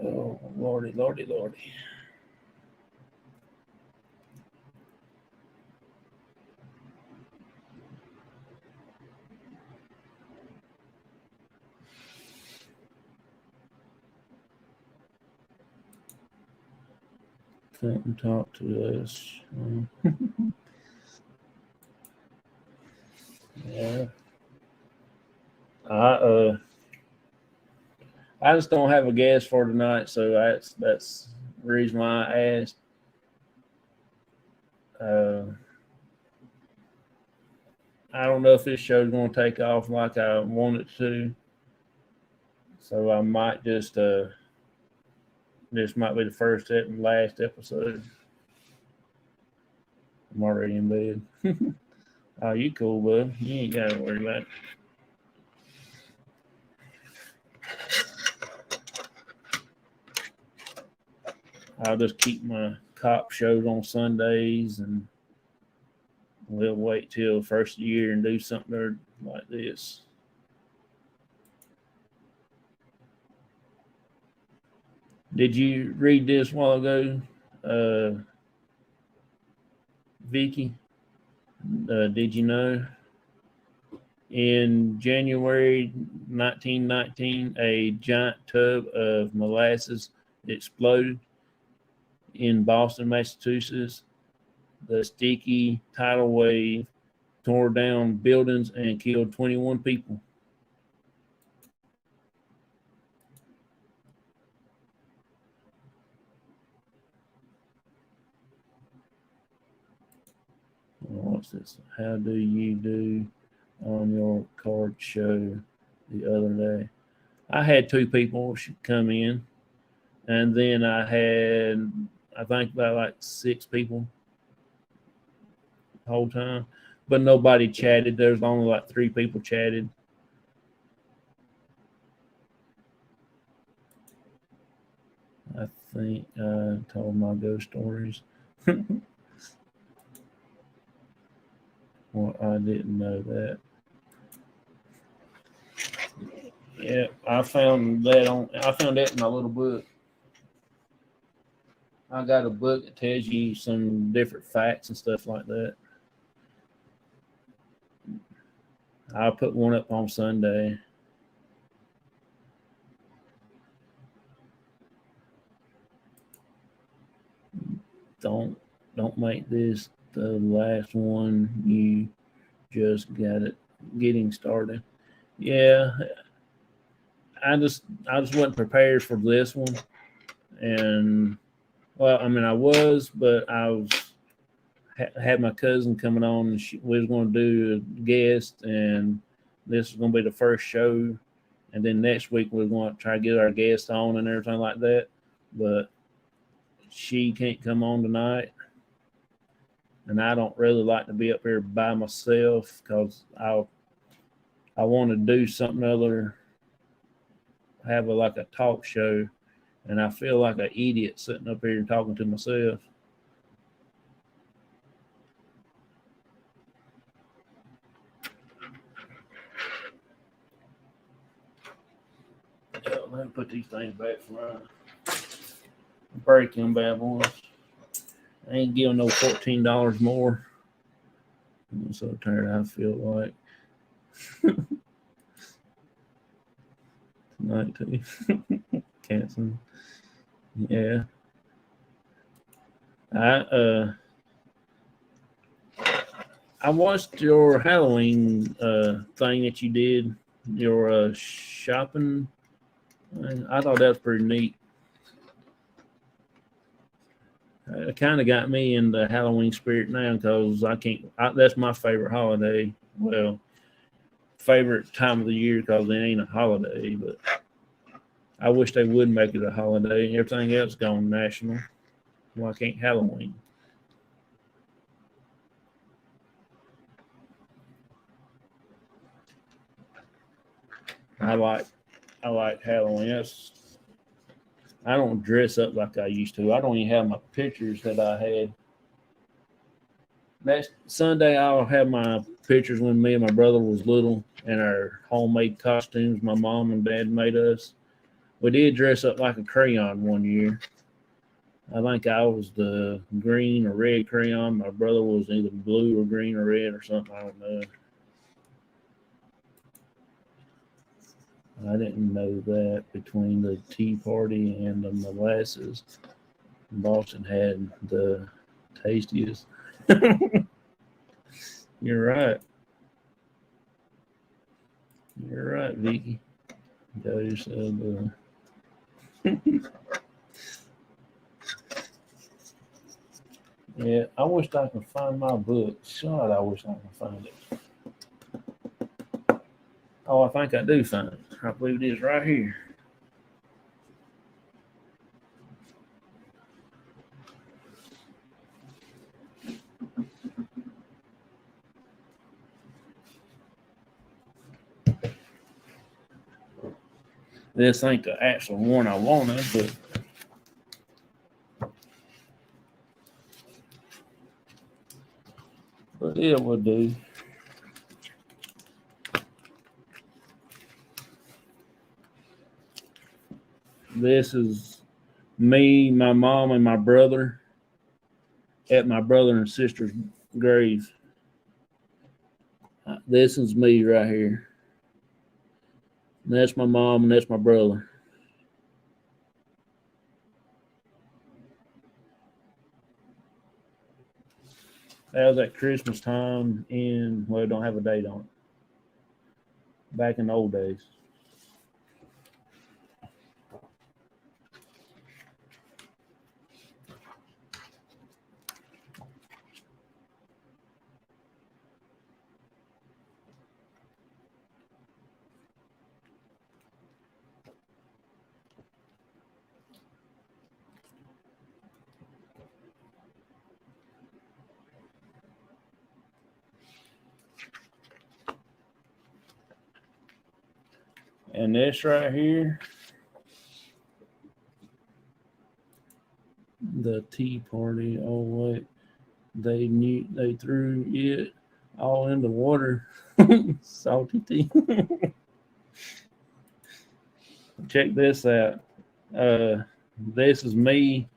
Oh, Lordy, Lordy, Lordy. Couldn't talk to us. Yeah. I just don't have a guest for tonight, so that's the reason why I asked. I don't know if this show's going to take off like I want it to, so I might just this might be the first and last episode. I'm already in bed. Oh, you cool, bud. You ain't got to worry about it. I'll just keep my cop shows on Sundays, and we'll wait till the first of the year and do something like this. Did you read this a while ago, Vicky? Did you know? In January 1919, a giant tub of molasses exploded in Boston, Massachusetts. The sticky tidal wave tore down buildings and killed 21 people. What's this? How do you do on your card show the other day? I had 2 people come in. And then I think about like 6 people the whole time, but nobody chatted. There's only like 3 people chatted. I think I told my ghost stories. Well, I didn't know that. Yeah, I found that in my little book. I got a book that tells you some different facts and stuff like that. I'll put one up on Sunday. Don't don't make this the last one. You just got it getting started. Yeah, I just wasn't prepared for this one, and well, I mean I was, but had my cousin coming on, and we was going to do a guest, and this is going to be the first show, and then next week we're going to try to get our guest on and everything like that, but she can't come on tonight, and I don't really like to be up here by myself because I want to do something other, have like a talk show, and I feel like an idiot sitting up here and talking to myself. Yeah, let me put these things back for my breaking bad boys. I ain't giving no $14 more. I'm so tired. I feel like tonight too. Canceling. Yeah. I I watched your Halloween thing that you did. Your shopping. I thought that was pretty neat. It kind of got me in the Halloween spirit now because I can't. That's my favorite holiday. Well, favorite time of the year because it ain't a holiday, but I wish they would make it a holiday. Everything else gone national. Why can't Halloween? I like I like Halloween. I don't dress up like I used to. I don't even have my pictures that I had. Next Sunday, I'll have my pictures when me and my brother was little and our homemade costumes my mom and dad made us. We did dress up like a crayon one year. I think I was the green or red crayon. My brother was either blue or green or red or something. I don't know. I didn't know that between the Tea Party and the molasses, Boston had the tastiest. You're right. You're right, Vicky. Those yeah, I wish I could find my book. God, I wish I could find it. Oh, I think I do find it. I believe it is right here. This ain't the actual one I wanted, but it would do. This is me, my mom, and my brother at my brother and sister's grave. This is me right here. And that's my mom and that's my brother. That was at Christmas time in, well, it don't have a date on it. Back in the old days. And this right here, the Tea Party. Oh wait, they threw it all in the water. Salty tea. Check this out. This is me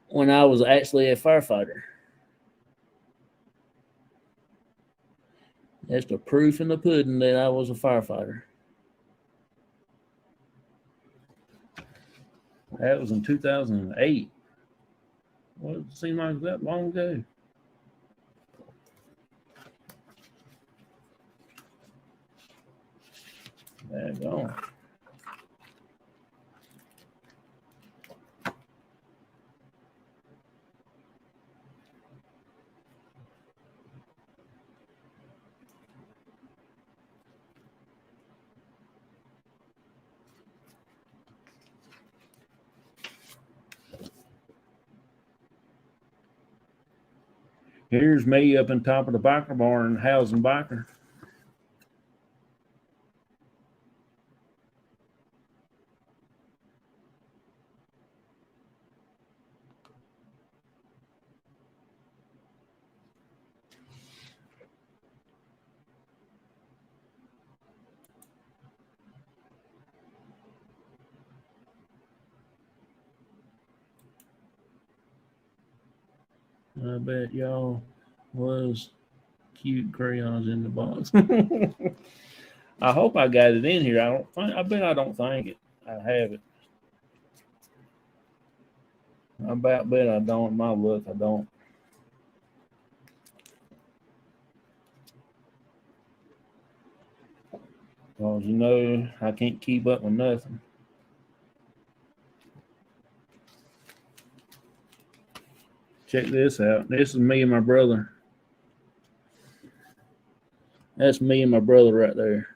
when I was actually a firefighter. That's the proof in the pudding that I was a firefighter. That was in 2008. Well, it seemed like that long ago. There you go. Here's me up on top of the biker barn housing biker. I bet y'all was cute crayons in the box. I hope I got it in here. I bet I don't think it. I have it. I bet I don't. My luck, I don't. Because I can't keep up with nothing. Check this out. This is me and my brother. That's me and my brother right there.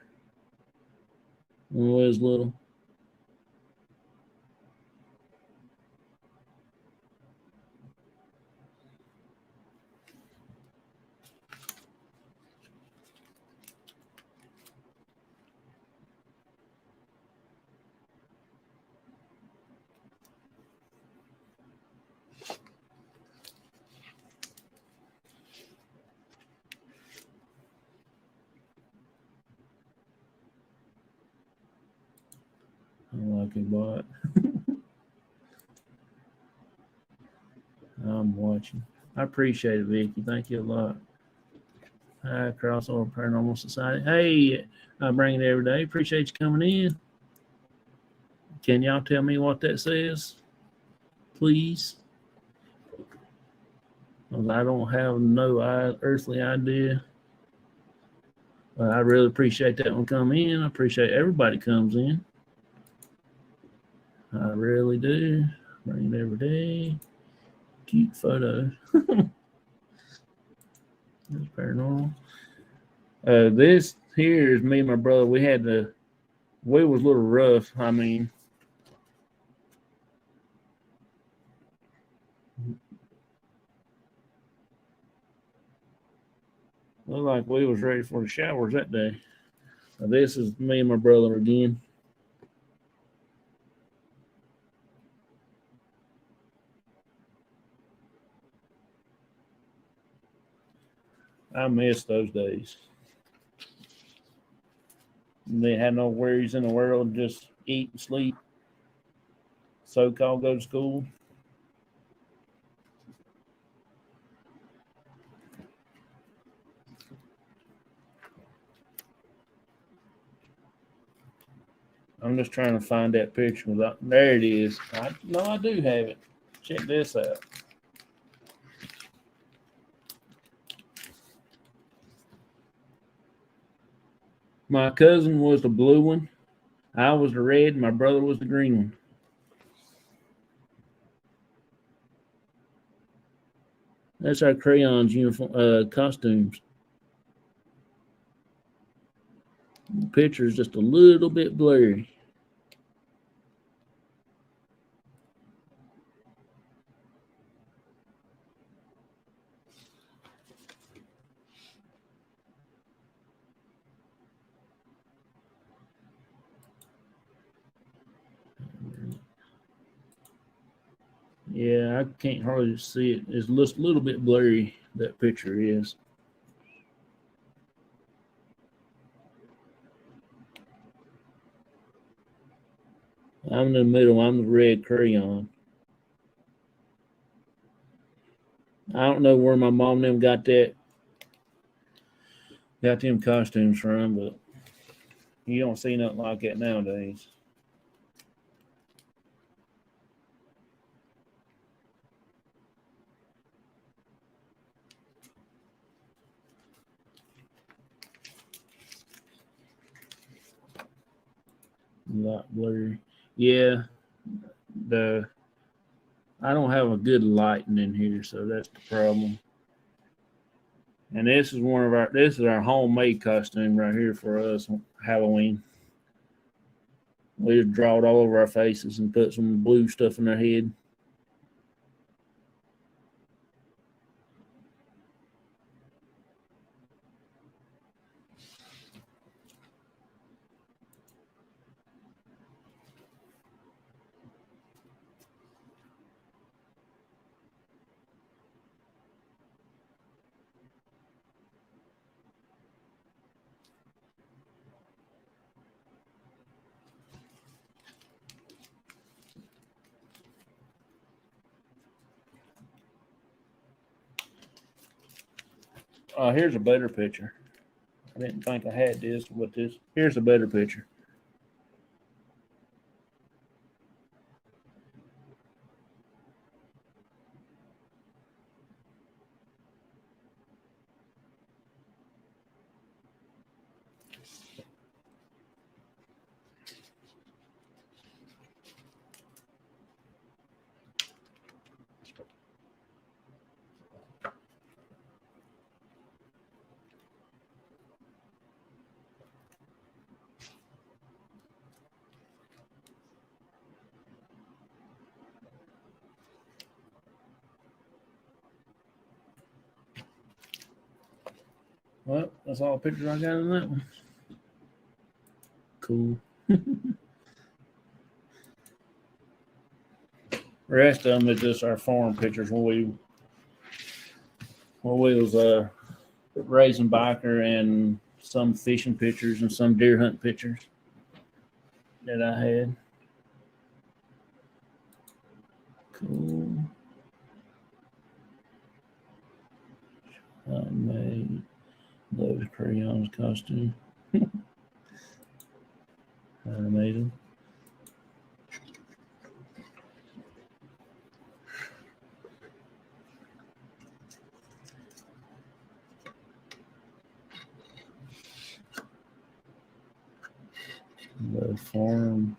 When we was little. I like it, but I'm watching. I appreciate it, Vicky. Thank you a lot. Hi, Crossover Paranormal Society. Hey, I bring it every day. Appreciate you coming in. Can y'all tell me what that says, please? I don't have no earthly idea. I really appreciate that one come in. I appreciate everybody comes in. I really do. Bring it every day. Cute photo. That's paranormal. This here is me and my brother. We was a little rough. I mean, looked like we was ready for the showers that day. This is me and my brother again. I miss those days. They had no worries in the world, just eat and sleep. So-called go to school. I'm just trying to find that picture. There it is. I do have it. Check this out. My cousin was the blue one. I was the red. And my brother was the green one. That's our crayons uniform costumes. The picture is just a little bit blurry. Yeah, I can't hardly see it. It's a little bit blurry, that picture is. I'm in the middle. I'm the red crayon. I don't know where my mom and them got them costumes from, but you don't see nothing like that nowadays. A lot blurry. Yeah, the I don't have a good lighting in here, so that's the problem. And this is our homemade costume right here for us on Halloween. We just draw it all over our faces and put some blue stuff in our head. Here's a better picture. I didn't think I had this with this. Here's a better picture. Well, that's all the pictures I got in that one. Cool. The rest of them is just our farm pictures when we was raising biker, and some fishing pictures and some deer hunt pictures that I had. Cool. I made those crayons costume. I made them. The farm.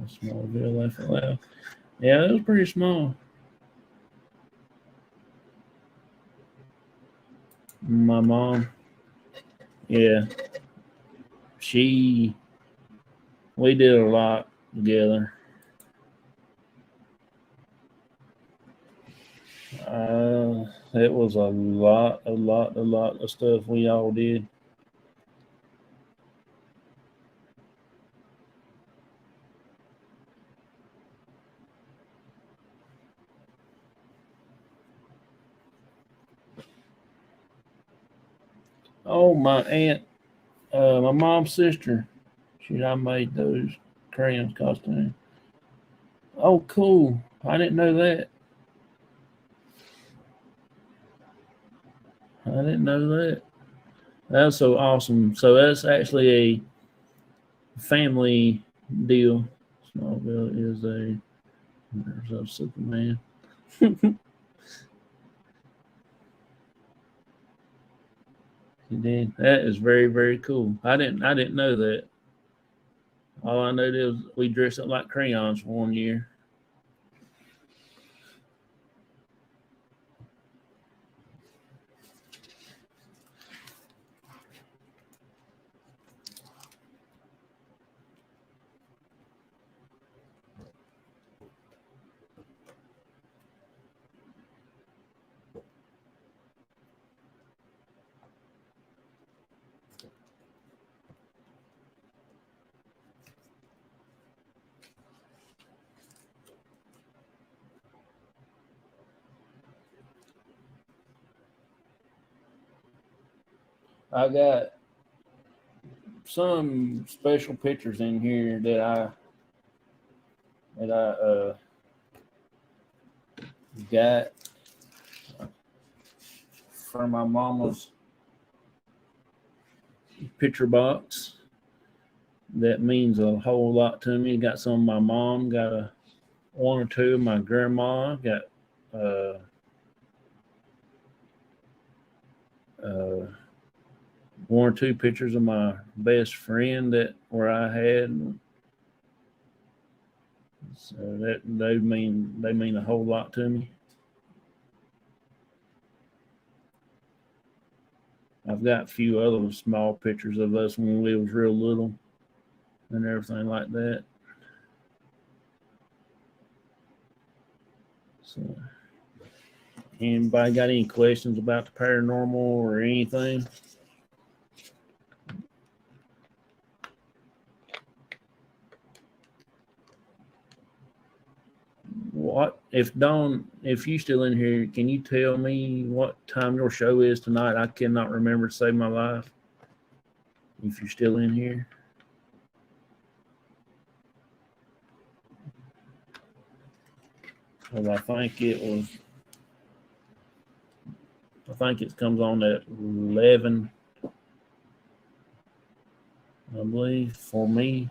Smallville, laugh out loud. Yeah, it was pretty small. My mom, yeah, she, we did a lot together. It was a lot of stuff we all did. Oh, my aunt, my mom's sister, I made those crayons costume. Oh, cool! I didn't know that. I didn't know that. That's so awesome. So that's actually a family deal. Smallville is there's a Superman. He did. That is very, very cool. I didn't know that. All I know is we dressed up like crayons for one year. I got some special pictures in here that I got from my mama's picture box. That means a whole lot to me. Got some of my mom, got one or two of my grandma, got uh, uh, one or two pictures of my best friend that where I had. So that they mean a whole lot to me. I've got a few other small pictures of us when we was real little and everything like that. So, anybody got any questions about the paranormal or anything? What if Dawn? If you still in here, can you tell me what time your show is tonight? I cannot remember to save my life. If you're still in here. Well, I think it comes on at 11, I believe, for me.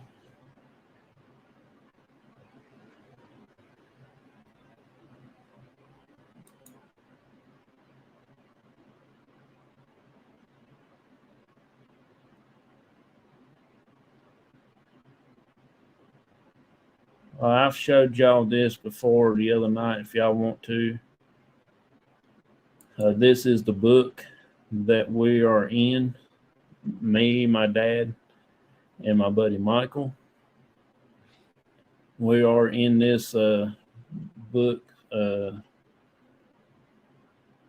I've showed y'all this before the other night if y'all want to. This is the book that we are in, me, my dad, and my buddy Michael. We are in this book.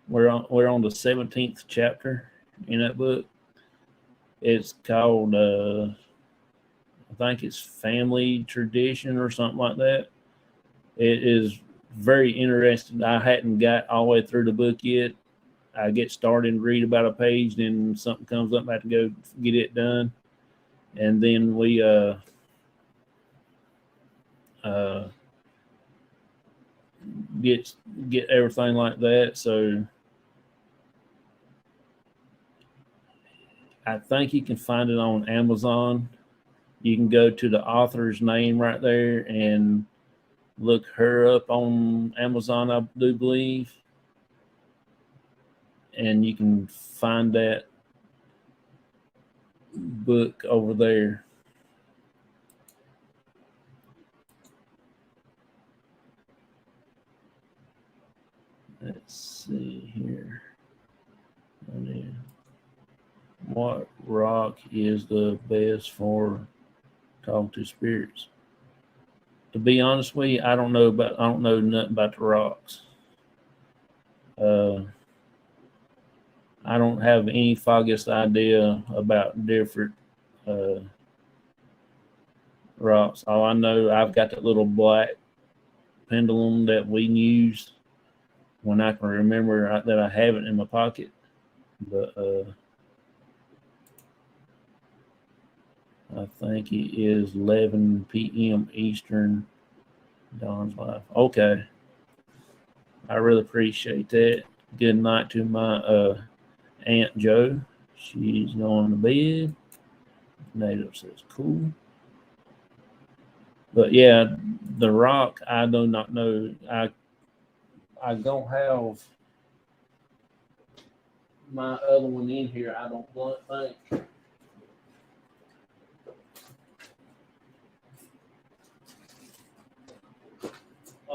We're on the 17th chapter in that book. It's called I think it's Family Tradition or something like that. It is very interesting. I hadn't got all the way through the book yet. I get started and read about a page, then something comes up, I have to go get it done. And then we get everything like that. So I think you can find it on Amazon. You can go to the author's name right there and look her up on Amazon, I do believe. And you can find that book over there. Let's see here. What rock is the best for talking to spirits? To be honest with you, I don't know nothing about the rocks. I don't have any foggiest idea about different rocks. All I know, I've got that little black pendulum that we use when I can remember that I have it in my pocket. But I think it is 11 p.m. Eastern. Dawn's life. Okay. I really appreciate that. Good night to my Aunt Joe. She's going to bed. Native says cool. But yeah, the rock, I do not know. I don't have my other one in here, I don't think.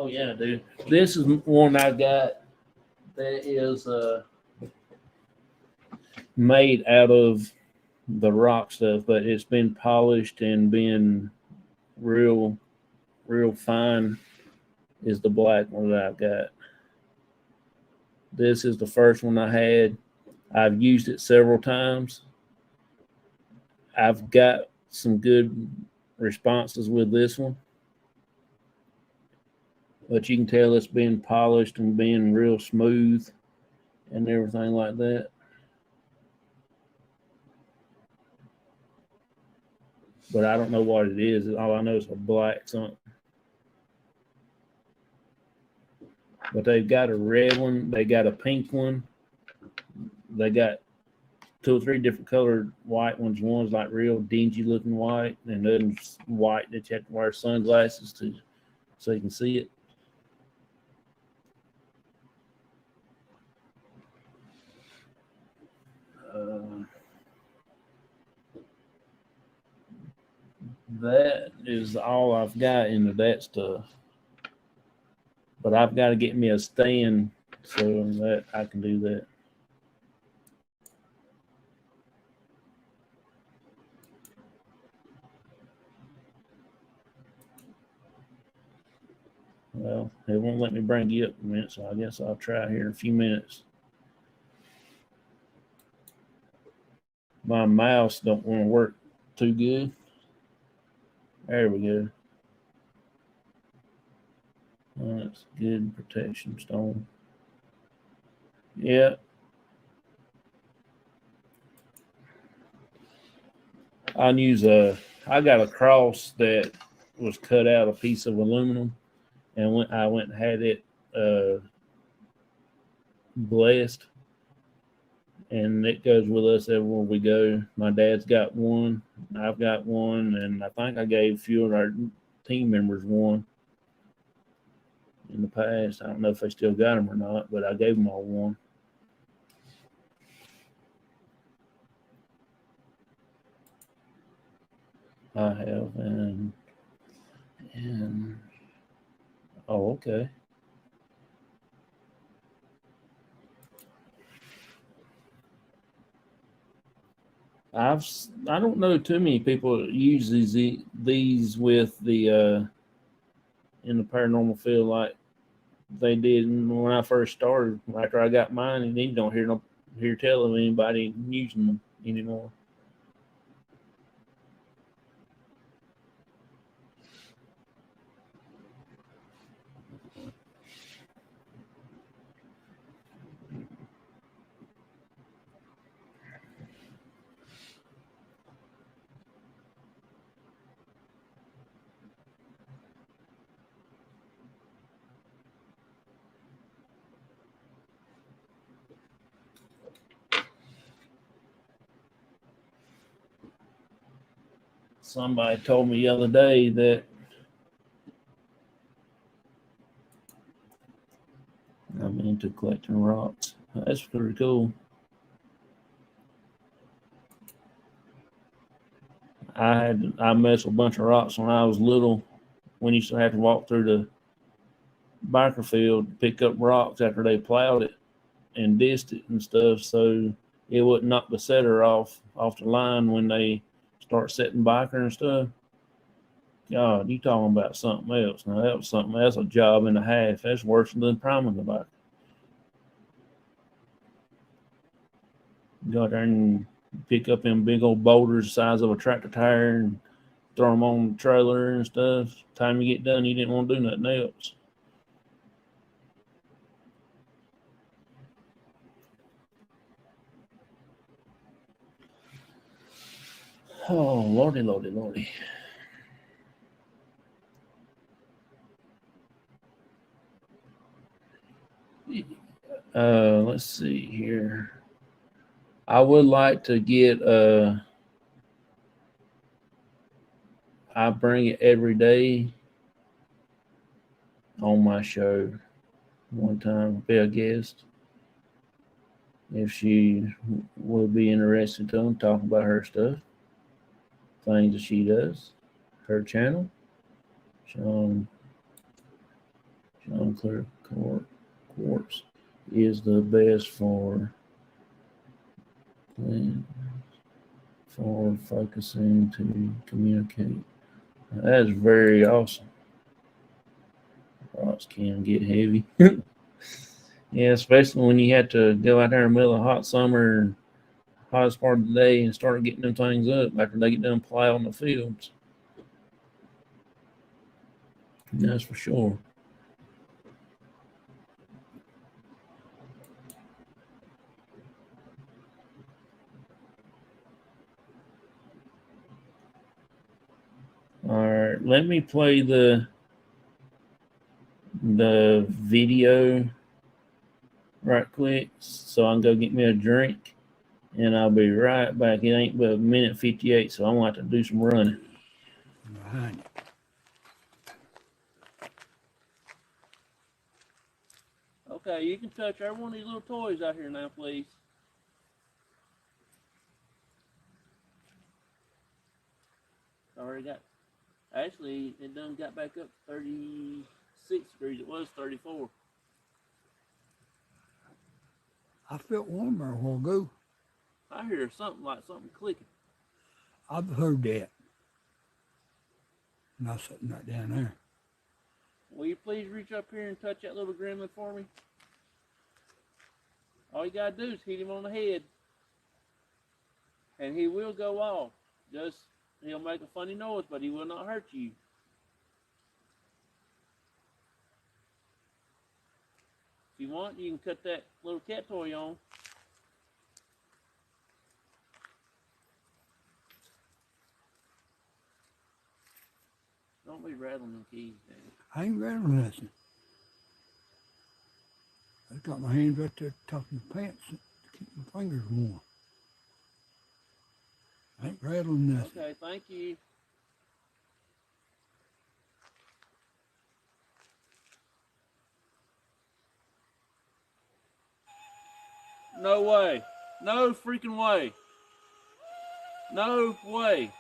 Oh yeah, dude. This is one I got that is made out of the rock stuff, but it's been polished and been real fine. Is the black one that I've got. This is the first one I had. I've used it several times. I've got some good responses with this one. But you can tell it's been polished and being real smooth and everything like that. but I don't know what it is. All I know is a black something. But they've got a red one. They got a pink one. They got 2 or 3 different colored white ones. One's like real dingy looking white, and one's white that you have to wear sunglasses to so you can see it. That is all I've got into that stuff. But I've got to get me a stand so that I can do that. Well, it won't let me bring you up in a minute, so I guess I'll try here in a few minutes. My mouse don't want to work too good. There we go. That's good protection stone. Yeah. I got a cross that was cut out a piece of aluminum, and I went and had it blessed, and it goes with us everywhere we go. My dad's got one, I've got one, and I think I gave a few of our team members one in the past. I don't know if they still got them or not, but I gave them all one. I have, and oh, okay. I don't know too many people that use these with the in the paranormal field like they did when I first started. After I got mine, and you don't hear tell of anybody using them anymore. Somebody told me the other day that I'm into collecting rocks. That's pretty cool. I messed with a bunch of rocks when I was little. When you used to have to walk through the biker field to pick up rocks after they plowed it and dissed it and stuff, so it wouldn't knock the setter off the line when they start setting biker and stuff. God, you talking about something else? Now that was something. That's a job and a half. That's worse than priming the biker. Go out there and pick up them big old boulders the size of a tractor tire and throw them on the trailer and stuff. Time you get done, you didn't want to do nothing else. Oh, lordy, lordy, lordy. Let's see here. I would like to get I bring it every day on my show. One time, be a guest if she would be interested to talk about her stuff, things that she does, her channel. Sean Clear Quartz is the best for focusing to communicate. That is very awesome. Rocks can get heavy. Yeah, especially when you have to go out there in the middle of hot summer, hottest part of the day, and start getting them things up after they get done plowing the fields. That's for sure. let me play the video right quick so I can go get me a drink, and I'll be right back. It ain't but a minute 58, so I'm going to have to do some running. Behind it. Okay, you can touch every one of these little toys out here now, please. Already got, actually, it done got back up 36 degrees. It was 34. I felt warmer a while ago. I hear something like something clicking. I've heard that. Not sitting right down there. Will you please reach up here and touch that little gremlin for me? All you gotta do is hit him on the head, and he will go off. Just, he'll make a funny noise, but he will not hurt you. If you want, you can cut that little cat toy on. Don't be rattling them keys, man. I ain't rattling nothing. I got my hands right there top of my pants to keep my fingers warm. I ain't rattling nothing. Okay, thank you. No way. No freaking way. No way.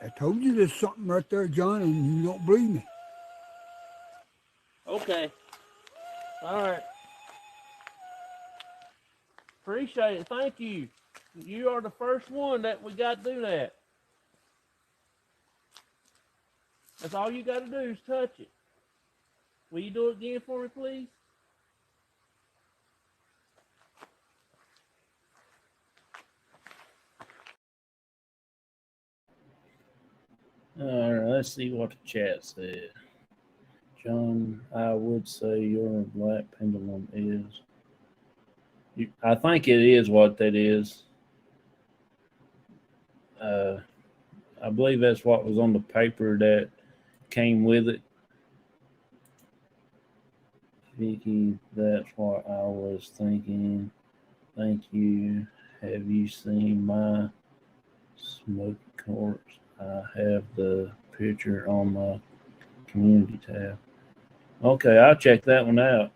I told you there's something right there, John, and you don't believe me. Okay. All right. Appreciate it. Thank you. You are the first one that we got to do that. That's all you got to do is touch it. Will you do it again for me, please? All right, let's see what the chat said. John, I would say your black pendulum is. I think it is what that is. I believe that's what was on the paper that came with it. Vicky, that's what I was thinking. Thank you. Have you seen my smoke corpse? I have the picture on my community tab. Okay, I'll check that one out.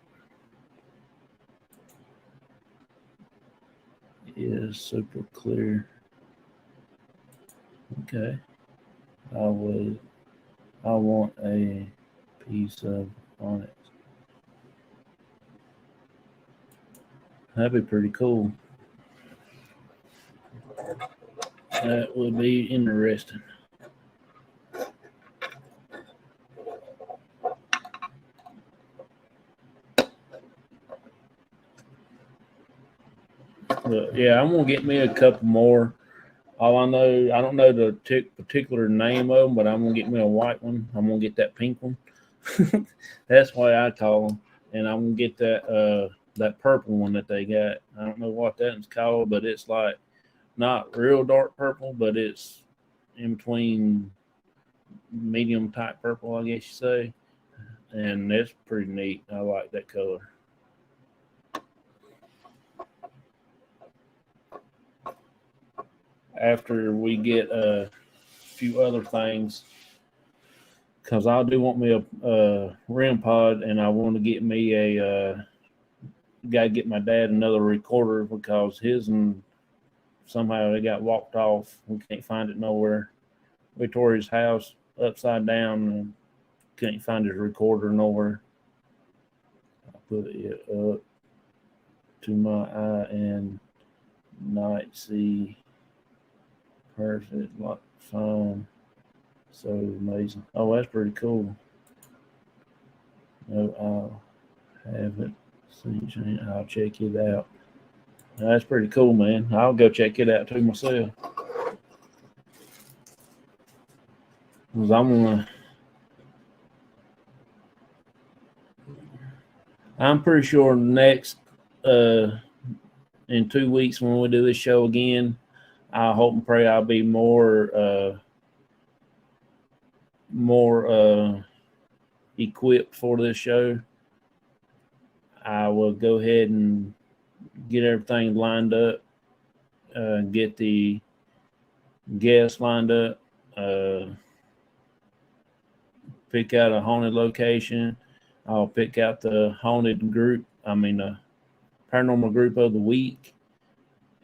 It is super clear. Okay. I want a piece of onyx. That'd be pretty cool. That would be interesting. But yeah, I'm gonna get me a couple more. All I know, I don't know the particular name of them, but I'm gonna get me a white one. I'm gonna get that pink one. That's why I call them, and I'm gonna get that purple one that they got. I don't know what that one's called, but it's like not real dark purple, but it's in between medium type purple, I guess you say. And that's pretty neat. I like that color. After we get a few other things, because I do want me a REM pod, and I want to get me gotta get my dad another recorder because his and somehow they got walked off. We can't find it nowhere. We tore his house upside down and couldn't find his recorder nowhere. I put it up to my eye and night see perfect, like fine. So amazing. Oh, that's pretty cool. No, I'll have it. See, I'll check it out. That's pretty cool, man. I'll go check it out too myself. Cause I'm pretty sure next in 2 weeks when we do this show again, I hope and pray I'll be more more equipped for this show, I will go ahead and get everything lined up, get the guests lined up, pick out a haunted location. I'll pick out the haunted group, paranormal group of the week,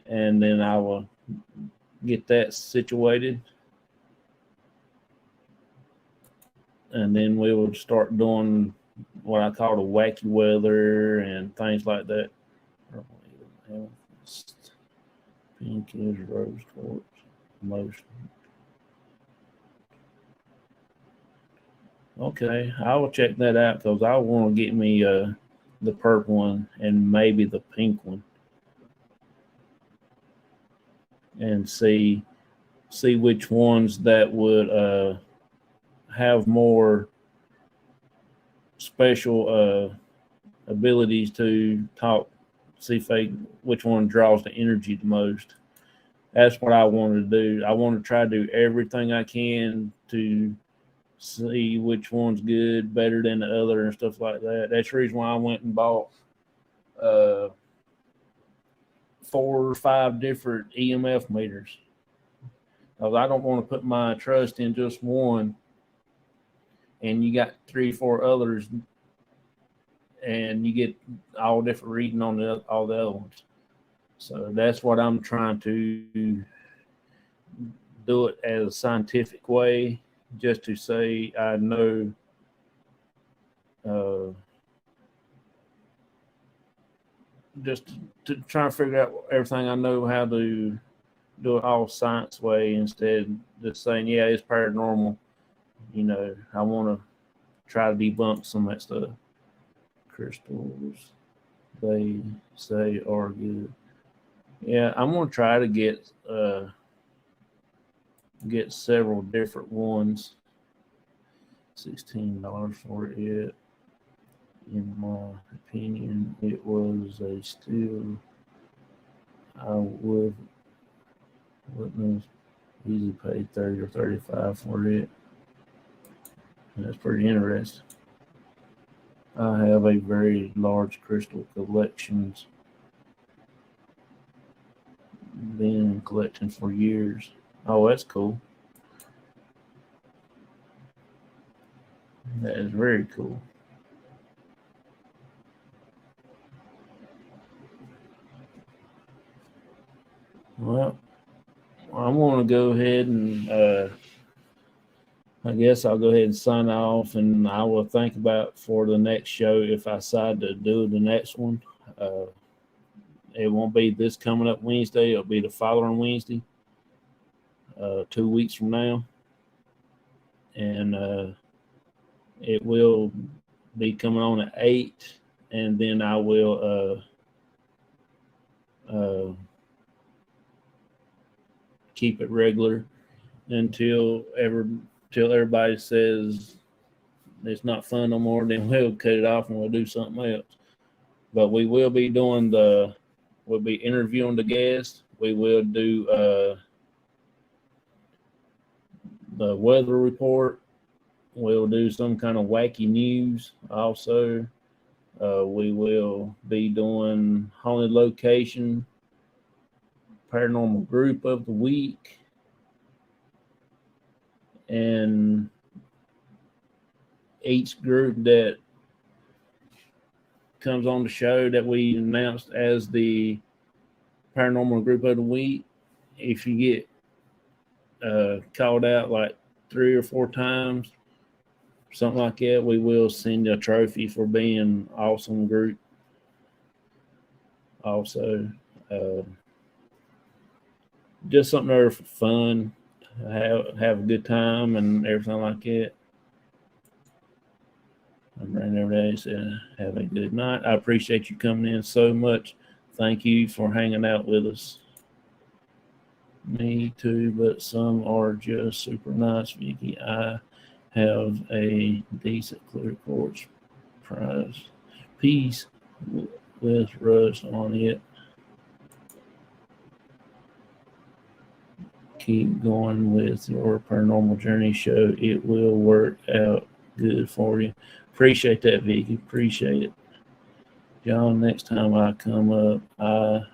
and then I will get that situated. And then we will start doing what I call the wacky weather and things like that. Pink is rose quartz motion. Okay, I will check that out because I want to get me the purple one and maybe the pink one, and see which ones that would have more special abilities to talk. See which one draws the energy the most. That's what I wanted to do. I want to try to do everything I can to see which one's good, better than the other, and stuff like that. That's the reason why I went and bought 4 or 5 different EMF meters. Because I don't want to put my trust in just one, and you got 3 or 4 others, and you get all different reading on all the other ones. So that's what I'm trying to do it as a scientific way, just to say I know just to try to figure out everything I know how to do it all science way instead of just saying, yeah, it's paranormal. I want to try to debunk some of that stuff. Crystals, they say, are good. Yeah, I'm going to try to get several different ones. $16 for it. In my opinion, it was a steal. I wouldn't easily pay $30 or $35 for it. That's pretty interesting. I have a very large crystal collections. Been collecting for years. Oh, that's cool. That is very cool. Well, I'm going to go ahead and I guess I'll go ahead and sign off, and I will think about for the next show if I decide to do the next one. It won't be this coming up Wednesday. It'll be the following Wednesday, 2 weeks from now. And it will be coming on at 8, and then I will keep it regular until everybody says it's not fun no more. Then we'll cut it off and we'll do something else. But we will be we'll be interviewing the guests. We will do the weather report. We'll do some kind of wacky news also. We will be doing haunted location, paranormal group of the week, and each group that comes on the show that we announced as the paranormal group of the week, if you get called out like 3 or 4 times, something like that, we will send you a trophy for being an awesome group. Also, just something there for fun, have a good time and everything like that. I'm running every day, so have a good night. I appreciate you coming in so much. Thank you for hanging out with us. Me too, but some are just super nice, Vicky. I have a decent clear quartz prize piece with rust on it. keep going with your paranormal journey show. It will work out good for you. Appreciate that, Vicky. Appreciate it. John, next time I come up, I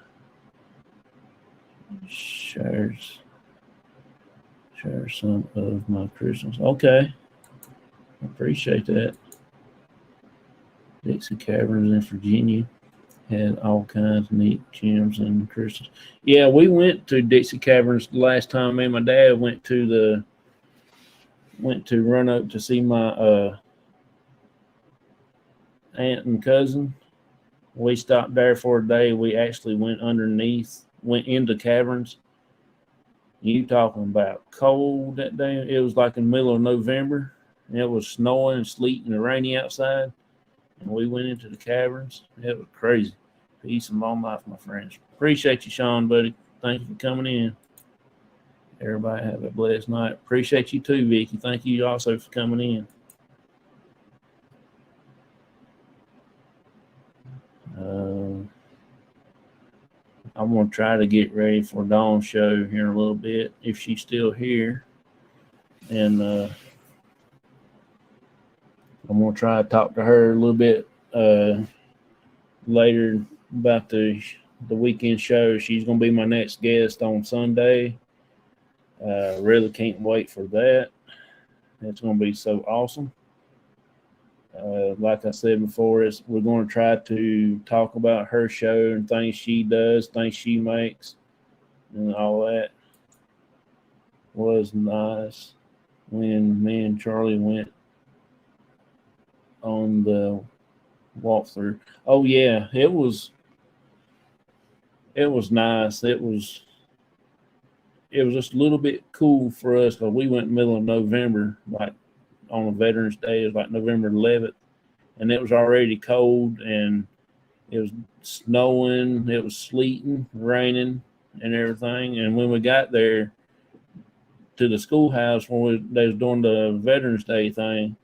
share some of my Christmas. Okay. Appreciate that. Dixie Caverns in Virginia had all kinds of neat gems and crystals. Yeah, we went to Dixie Caverns the last time. Me and my dad went to run up to see my aunt and cousin. We stopped there for a day. We actually went into caverns. You talking about cold that day? It was like in the middle of November, and it was snowing and sleeting and rainy outside. And we went into the caverns. It was crazy. Peace and long life, my friends. Appreciate you, Sean, buddy. Thank you for coming in. Everybody have a blessed night. Appreciate you too, Vicky. Thank you also for coming in. I'm going to try to get ready for Dawn's show here in a little bit, if she's still here. And I'm going to try to talk to her a little bit later about the weekend show. She's going to be my next guest on Sunday. Really can't wait for that. It's going to be so awesome. Like I said before, we're going to try to talk about her show and things she does, things she makes, and all that. Was nice when me and Charlie went on the walkthrough. Oh yeah, it was nice. It was just a little bit cool for us because we went in the middle of November, like on a Veterans Day. It was like November 11th, and it was already cold, and it was snowing, it was sleeting, raining, and everything. And when we got there to the schoolhouse when they was doing the Veterans Day thing,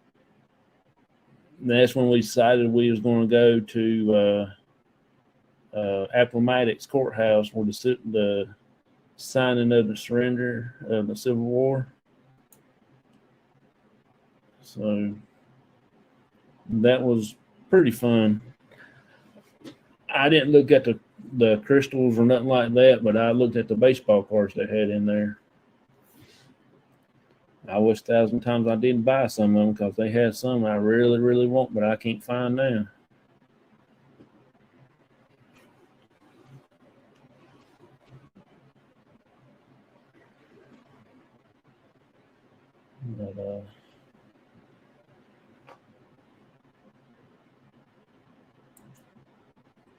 that's when we decided we was going to go to Appomattox Courthouse where the signing of the surrender of the Civil War. So that was pretty fun. I didn't look at the crystals or nothing like that, but I looked at the baseball cards they had in there. I wish 1,000 times I didn't buy some of them because they had some I really, really want, but I can't find now. But,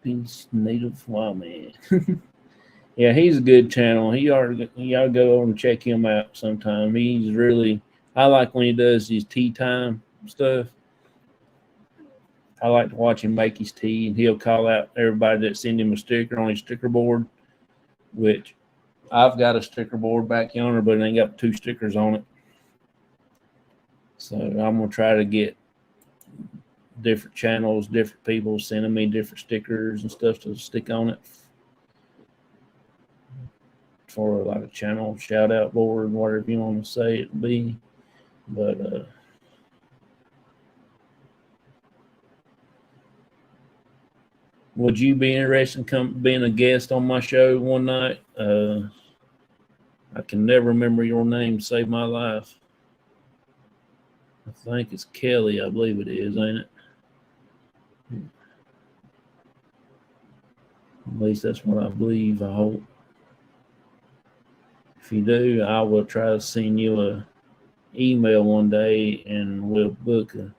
Peace Native Wild Man. Yeah, he's a good channel. You ought to go over and check him out sometime. He's really, I like when he does his tea time stuff. I like to watch him make his tea, and he'll call out everybody that send him a sticker on his sticker board, which I've got a sticker board back yonder, but it ain't got 2 stickers on it. So I'm going to try to get different channels, different people sending me different stickers and stuff to stick on it for like a channel shout out board, whatever you want to say it be. But would you be interested in being a guest on my show one night? I can never remember your name to save my life. I think it's Kelly, I believe it is, ain't it? At least that's what I believe, I hope. If you do, I will try to send you a email one day and we'll book a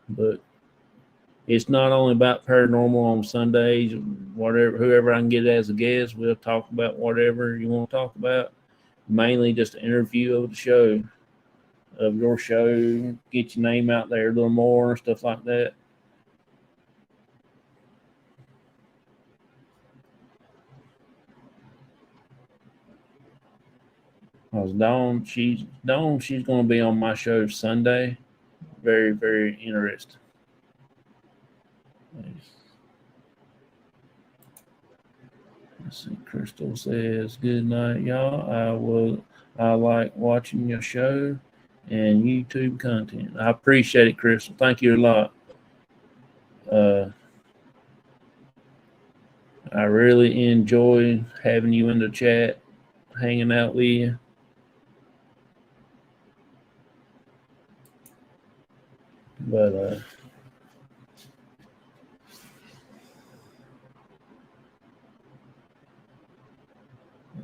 book. It's not only about paranormal on Sundays, whoever I can get as a guest, we'll talk about whatever you want to talk about. Mainly just an interview of the show, of your show, get your name out there a little more, stuff like that. Because Dawn, she's going to be on my show Sunday. Very, very interesting. Let's see. Crystal says, "Good night, y'all. I like watching your show and YouTube content. I appreciate it, Crystal. Thank you a lot. Uh, I really enjoy having you in the chat, hanging out with you. But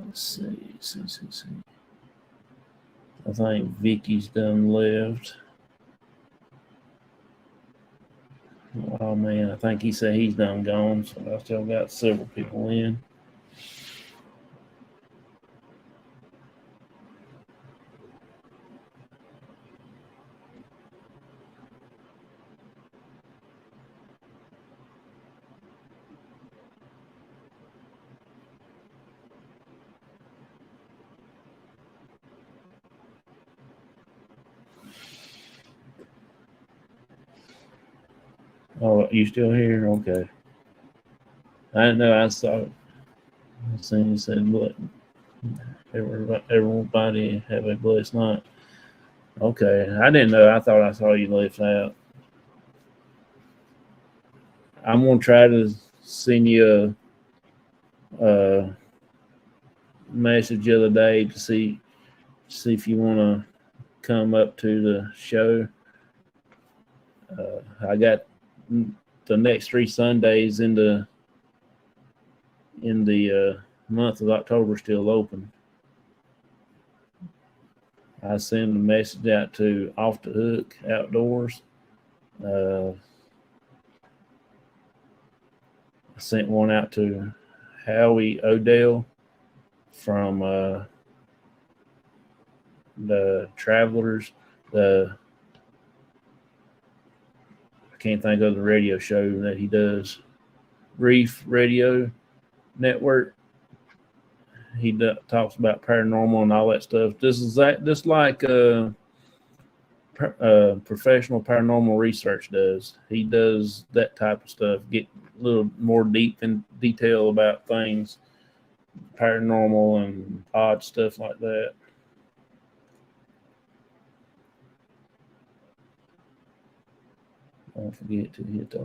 let's see. I think Vicky's done left. Oh man, I think he said he's done gone. So I still got several people in. Oh, you still here? Okay. I didn't know. I saw it. I seen you said, "Look, everybody have a blessed night." Okay, I didn't know. I thought I saw you left out. I'm gonna try to send you a message the other day to see if you want to come up to the show. I got the next 3 Sundays in the month of October still open. I send a message out to Off the Hook Outdoors. I sent one out to Howie Odell from the Travelers. I can't think of the radio show that he does. Reef Radio Network. He talks about paranormal and all that stuff. This like professional paranormal research does. He does that type of stuff. Get a little more deep in detail about things, paranormal and odd stuff like that. Don't forget to hit the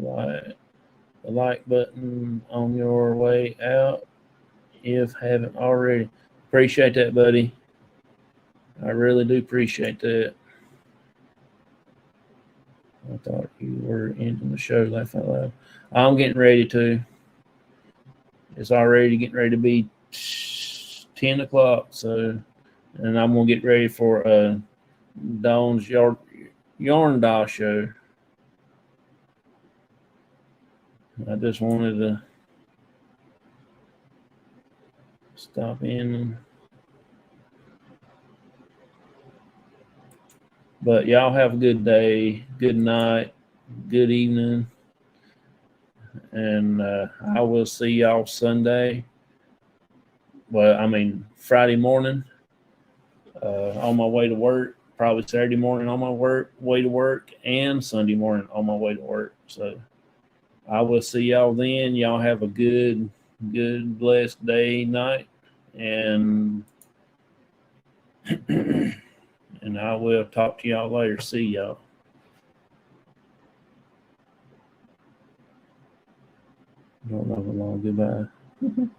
like button on your way out if haven't already. Appreciate that, buddy. I really do appreciate that. I thought you were ending the show. Laugh out loud. I'm getting ready to. It's already getting ready to be 10 o'clock. So, and I'm going to get ready for Dawn's Yarn Doll show. I just wanted to stop in. But y'all have a good day, good night, good evening. And I will see y'all Sunday. Well, I mean, Friday morning on my way to work, probably Saturday morning on my way to work, and Sunday morning on my way to work. So I will see y'all then. Y'all have a good, blessed day, night, and and I will talk to y'all later. See y'all. Don't know how long. Goodbye.